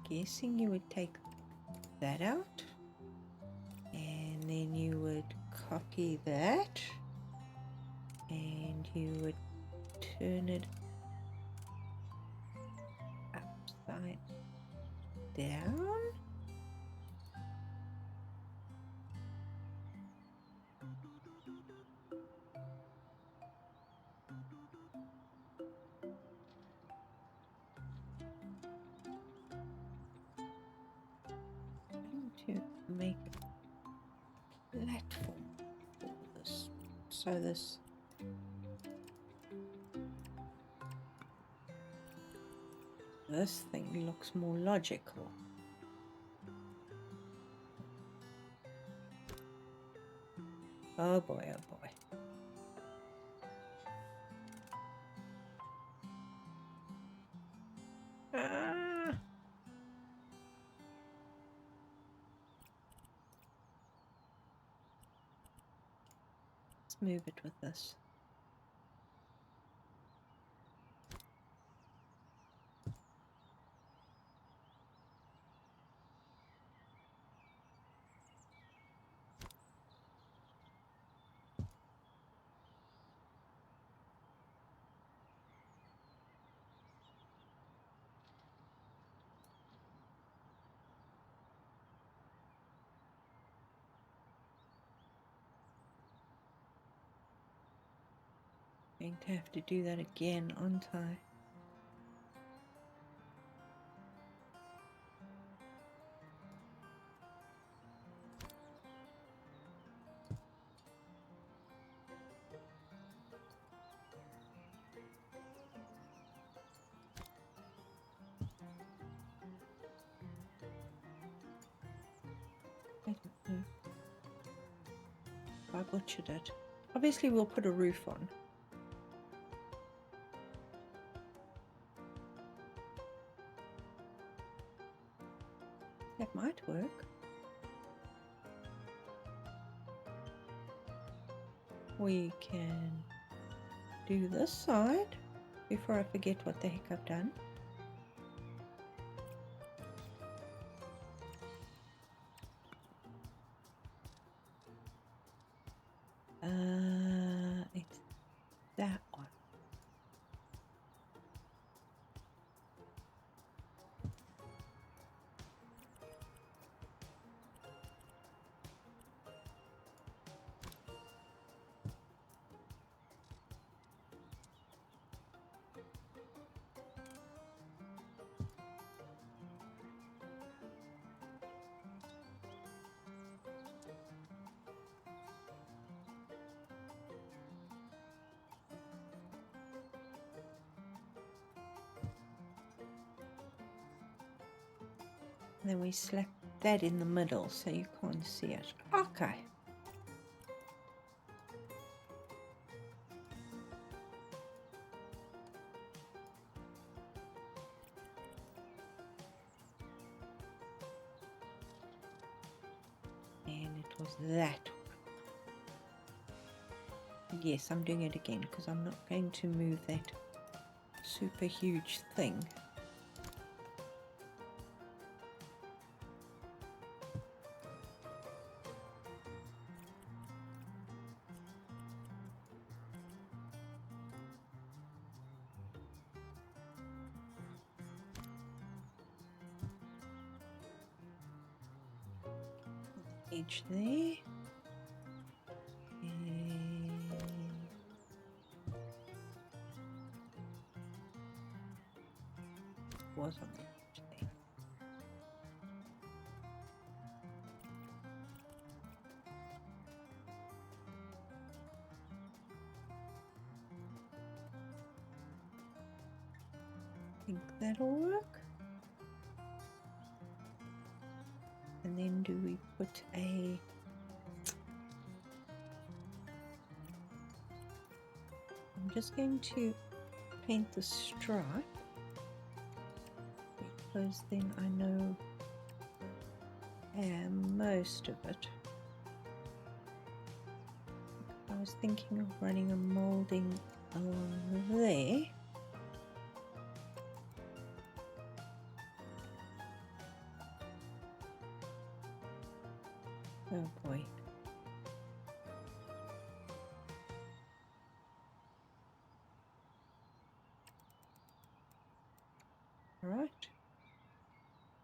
Guessing you would take that out, and then you would copy that, and you would turn it upside down. To make a platform for this, so this thing looks more logical. Oh boy, oh boy. Ah. Let's move it with this. Going to have to do that again, aren't I? I don't know. I butchered it. Obviously we'll put a roof on. That might work. We can do this side before I forget what the heck I've done. It's that one. And then we slap that in the middle so you can't see it. Okay. And it was that. Yes, I'm doing it again because I'm not going to move that super huge thing. Edge there. And was on the edge there. I think that'll work. And then do we put a I'm just going to paint the stripe, because then I know most of it. I was thinking of running a molding along there. Oh boy. All right.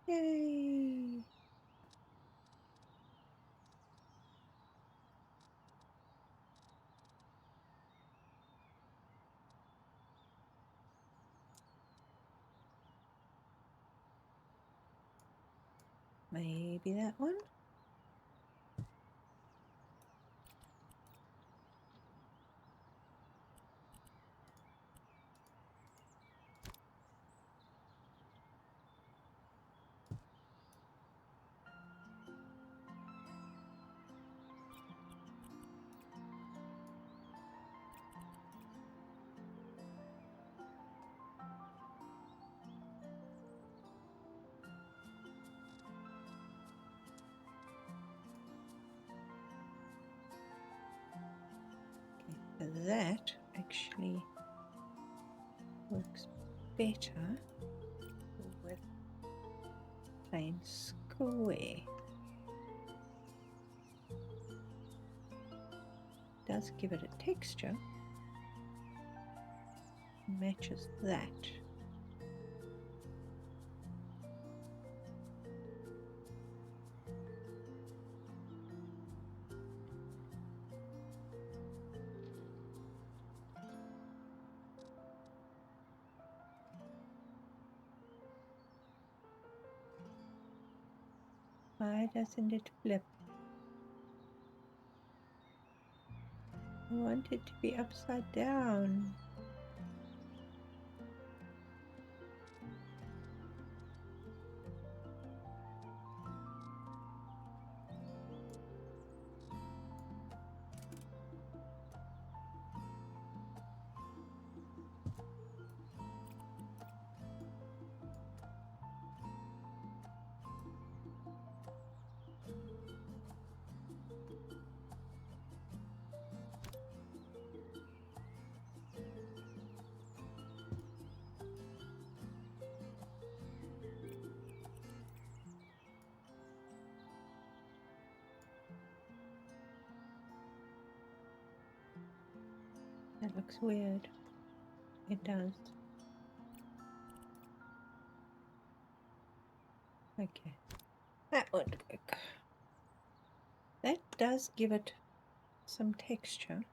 Yay! Maybe that one. Okay, so that actually works better with plain square. Does give it a texture, matches that. Why doesn't it flip? I want it to be upside down. That looks weird. It does. Okay, that would work. That does give it some texture.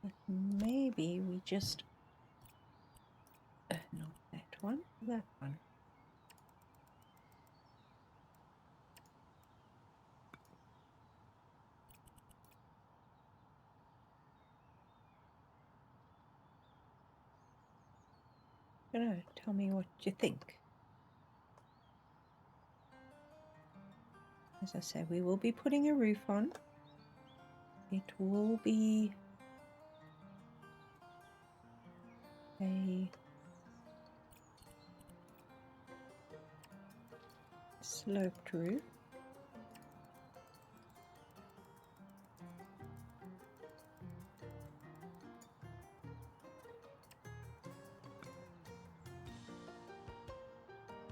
But maybe we just not that one, that one. Tell me what you think. As I say, we will be putting a roof on. It will be a sloped roof.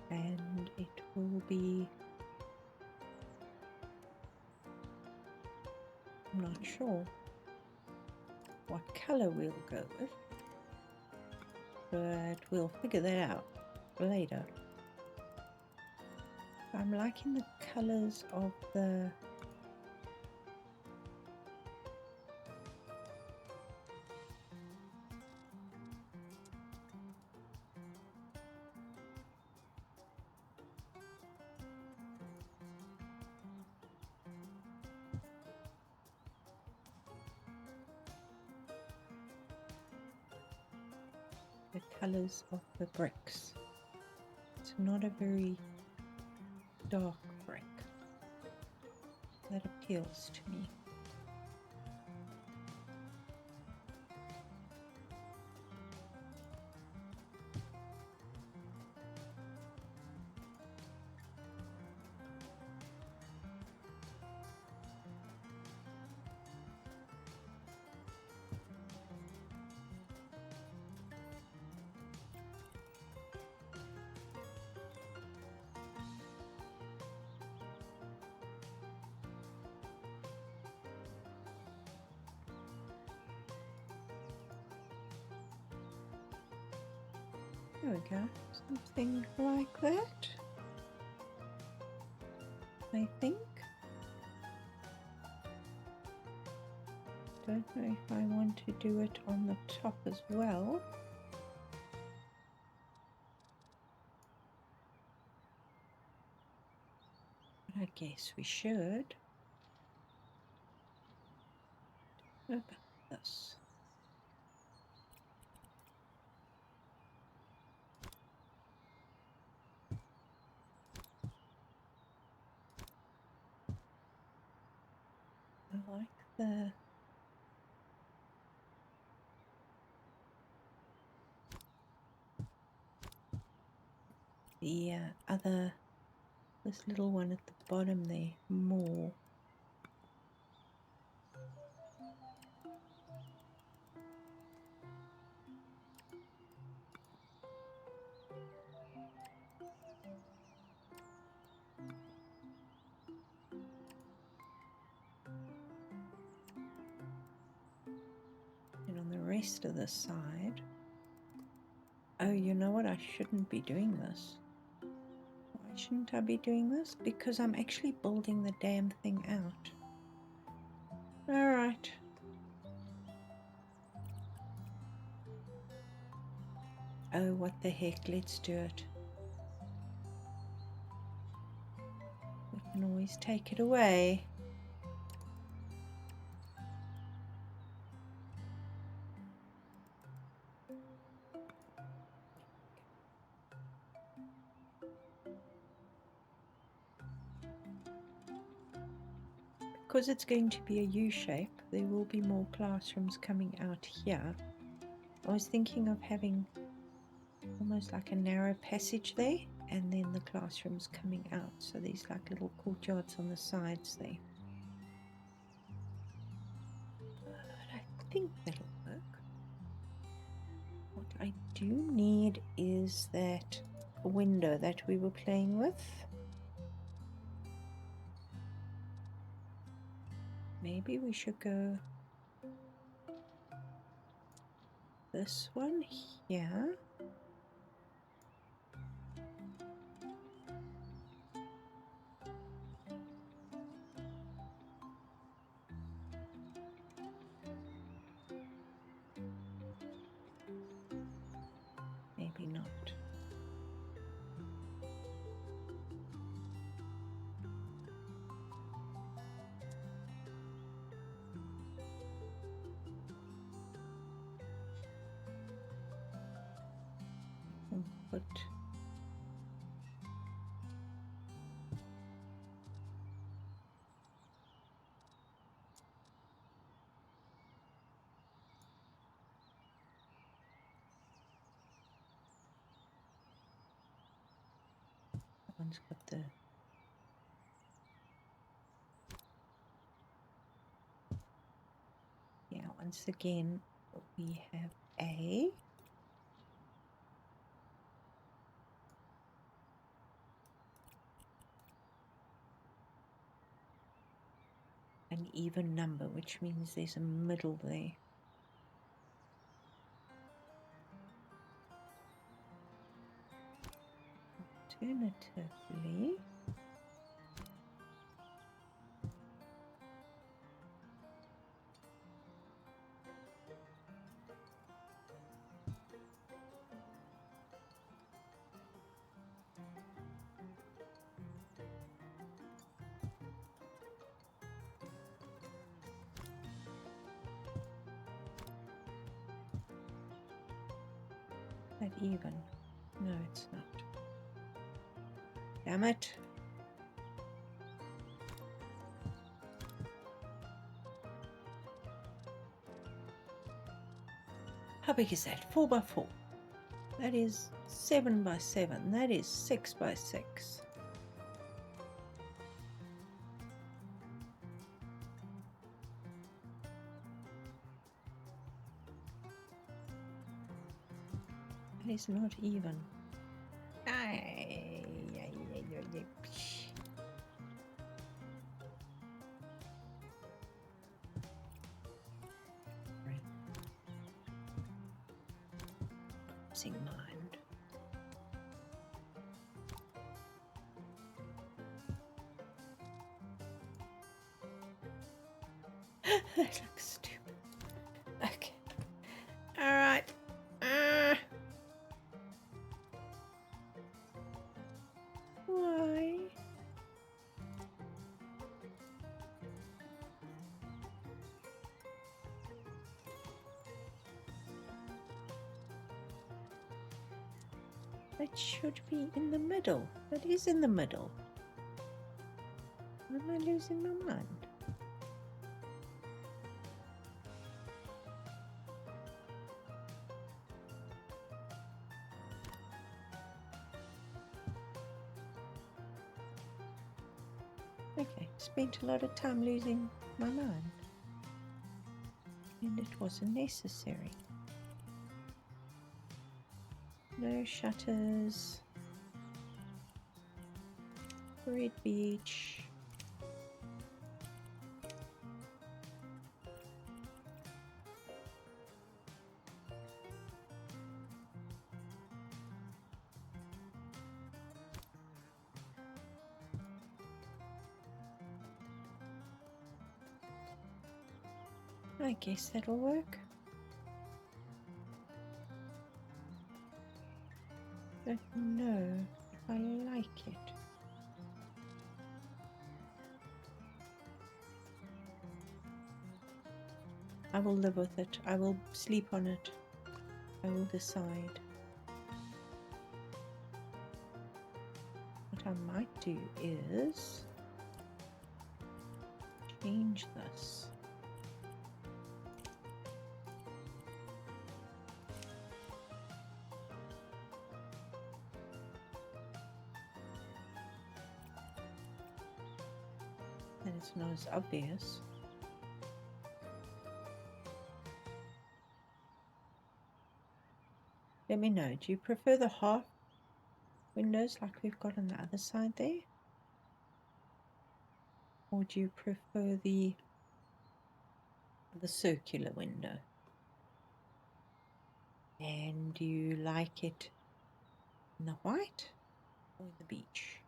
And it will be, I'm not sure what color we'll go with, but we'll figure that out later. I'm liking the colors of the colors of the bricks. It's not a very dark brick. That appeals to me. There we go, something like that, I think. Don't know if I want to do it on the top as well. But I guess we should. What about this? I like the other, this little one at the bottom there more. And on the rest of the side, oh, you know what? I shouldn't be doing this. Why shouldn't I be doing this? Because I'm actually building the damn thing out. All right. Oh, what the heck? Let's do it. We can always take it away. Because it's going to be a U shape, there will be more classrooms coming out here. I was thinking of having almost like a narrow passage there, and then the classrooms coming out. So there's like little courtyards on the sides there. But I think that'll work. What I do need is that window that we were playing with. Maybe we should go this one here. Maybe not. But that one's got the once again we have a an even number, which means there's a middle there. Alternatively, that even? No, it's not. Damn it. How big is that? 4 by 4. That is 7 by 7. That is 6 by 6. That is not even. Losing mind. That looks stupid. Okay. All right. Why? That should be in the middle. That is in the middle. Am I losing my mind? Okay, spent a lot of time losing my mind. And it wasn't necessary. No shutters. Red beach. I guess that'll work. Don't know if I like it. I will live with it. I will sleep on it. I will decide. What I might do is change this. And it's not as obvious. Let me know, do you prefer the half windows like we've got on the other side there? Or do you prefer the circular window? And do you like it in the white or in the beach?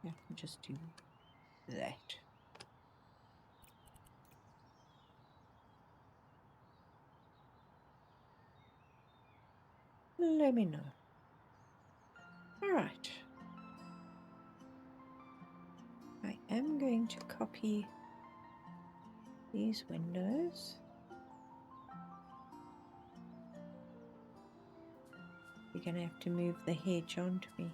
I can just do that. Let me know. All right. I am going to copy these windows. You're going to have to move the hedge onto me.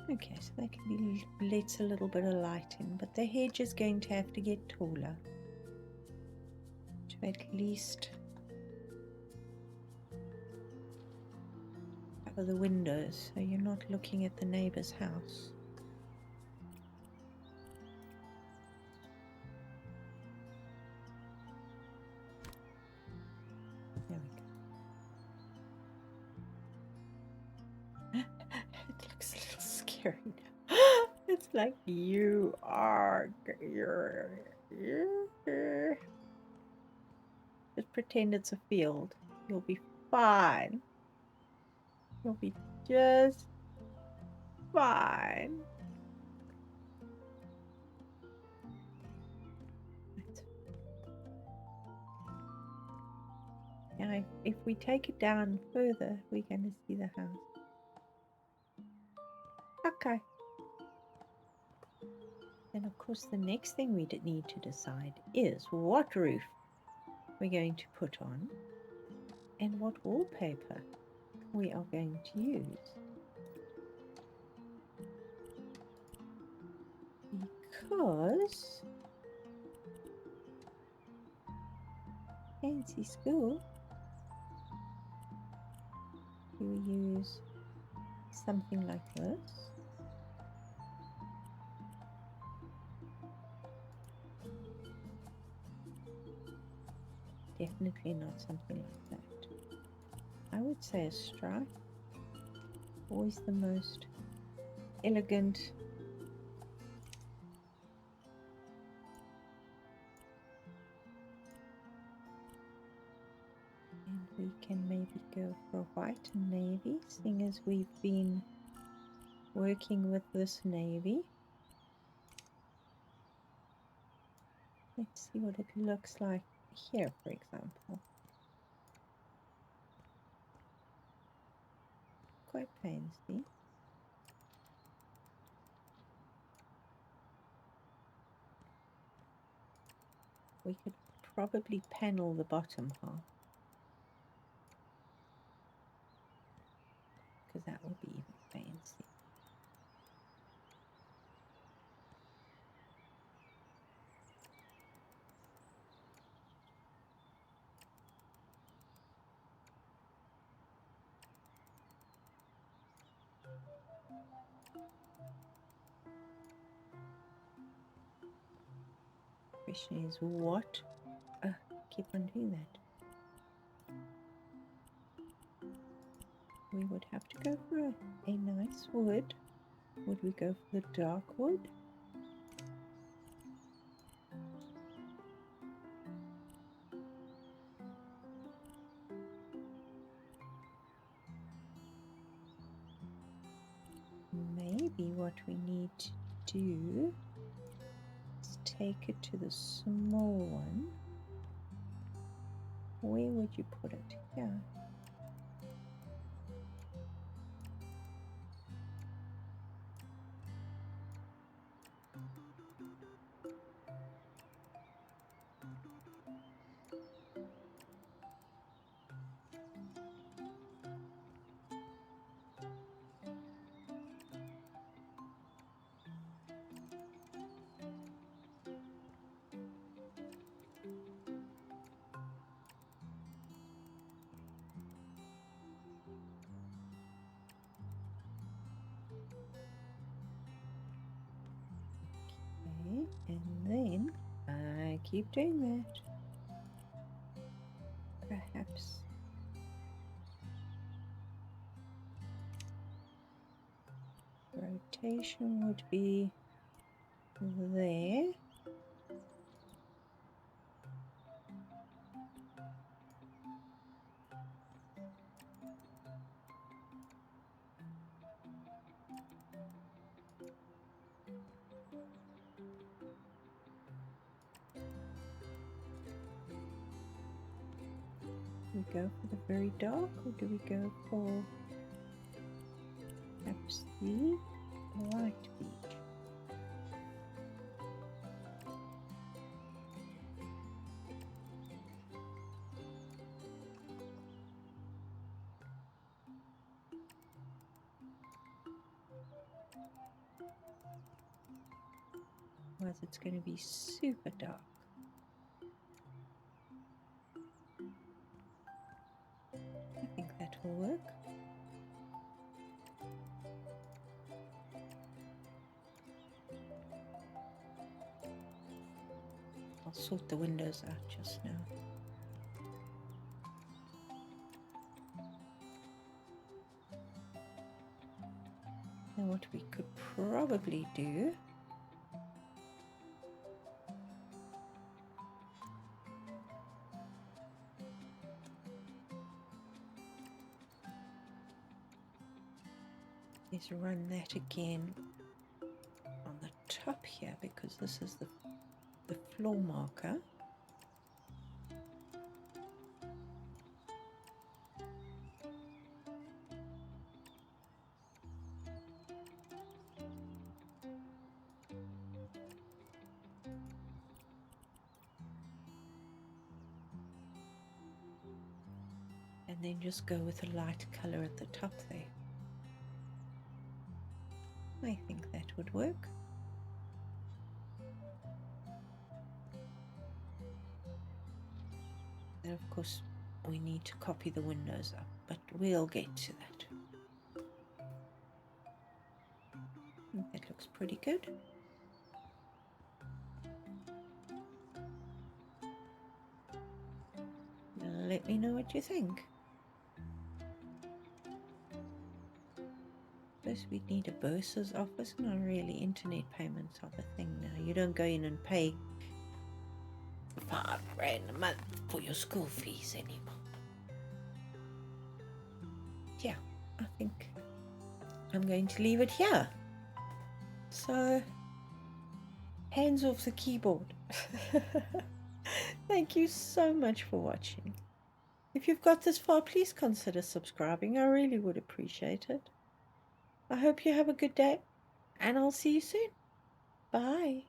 Okay, so that can be lets a little bit of light in, but the hedge is going to have to get taller to at least cover the windows so you're not looking at the neighbor's house. There we go. It looks a little scary now. It's like you're just pretend it's a field. You'll be fine. You'll be just fine. Now, if we take it down further, we're going to see the house. Okay. Then of course the next thing we need to decide is what roof we're going to put on and what wallpaper we are going to use. Because fancy school, we use something like this. Definitely not something like that. I would say a stripe, always the most elegant. And we can maybe go for white and navy, seeing as we've been working with this navy. Let's see what it looks like here, for example. Quite fancy. We could probably panel the bottom half, because that will be even fancy. Question is what? Keep on doing that. We would have to go for a nice wood. Would we go for the dark wood? Maybe what we need to do is take it to the small one. Where would you put it? Here. Okay, and then I keep doing that. Perhaps rotation would be there. Do we go for the very dark, or do we go for perhaps the light beige? Otherwise it's going to be super dark. I think that will work. I'll sort the windows out just now. Now what we could probably do is run that again on the top here, because this is the floor marker. And then just go with a light colour at the top there. I think that would work. And of course we need to copy the windows up, but we'll get to that. I think that looks pretty good. Let me know what you think. First we'd need a bursar's office. Not really, internet payments are the thing now. You don't go in and pay £5 a month for your school fees anymore. Yeah, I think I'm going to leave it here. So, hands off the keyboard. Thank you so much for watching. If you've got this far, please consider subscribing. I really would appreciate it. I hope you have a good day, and I'll see you soon. Bye.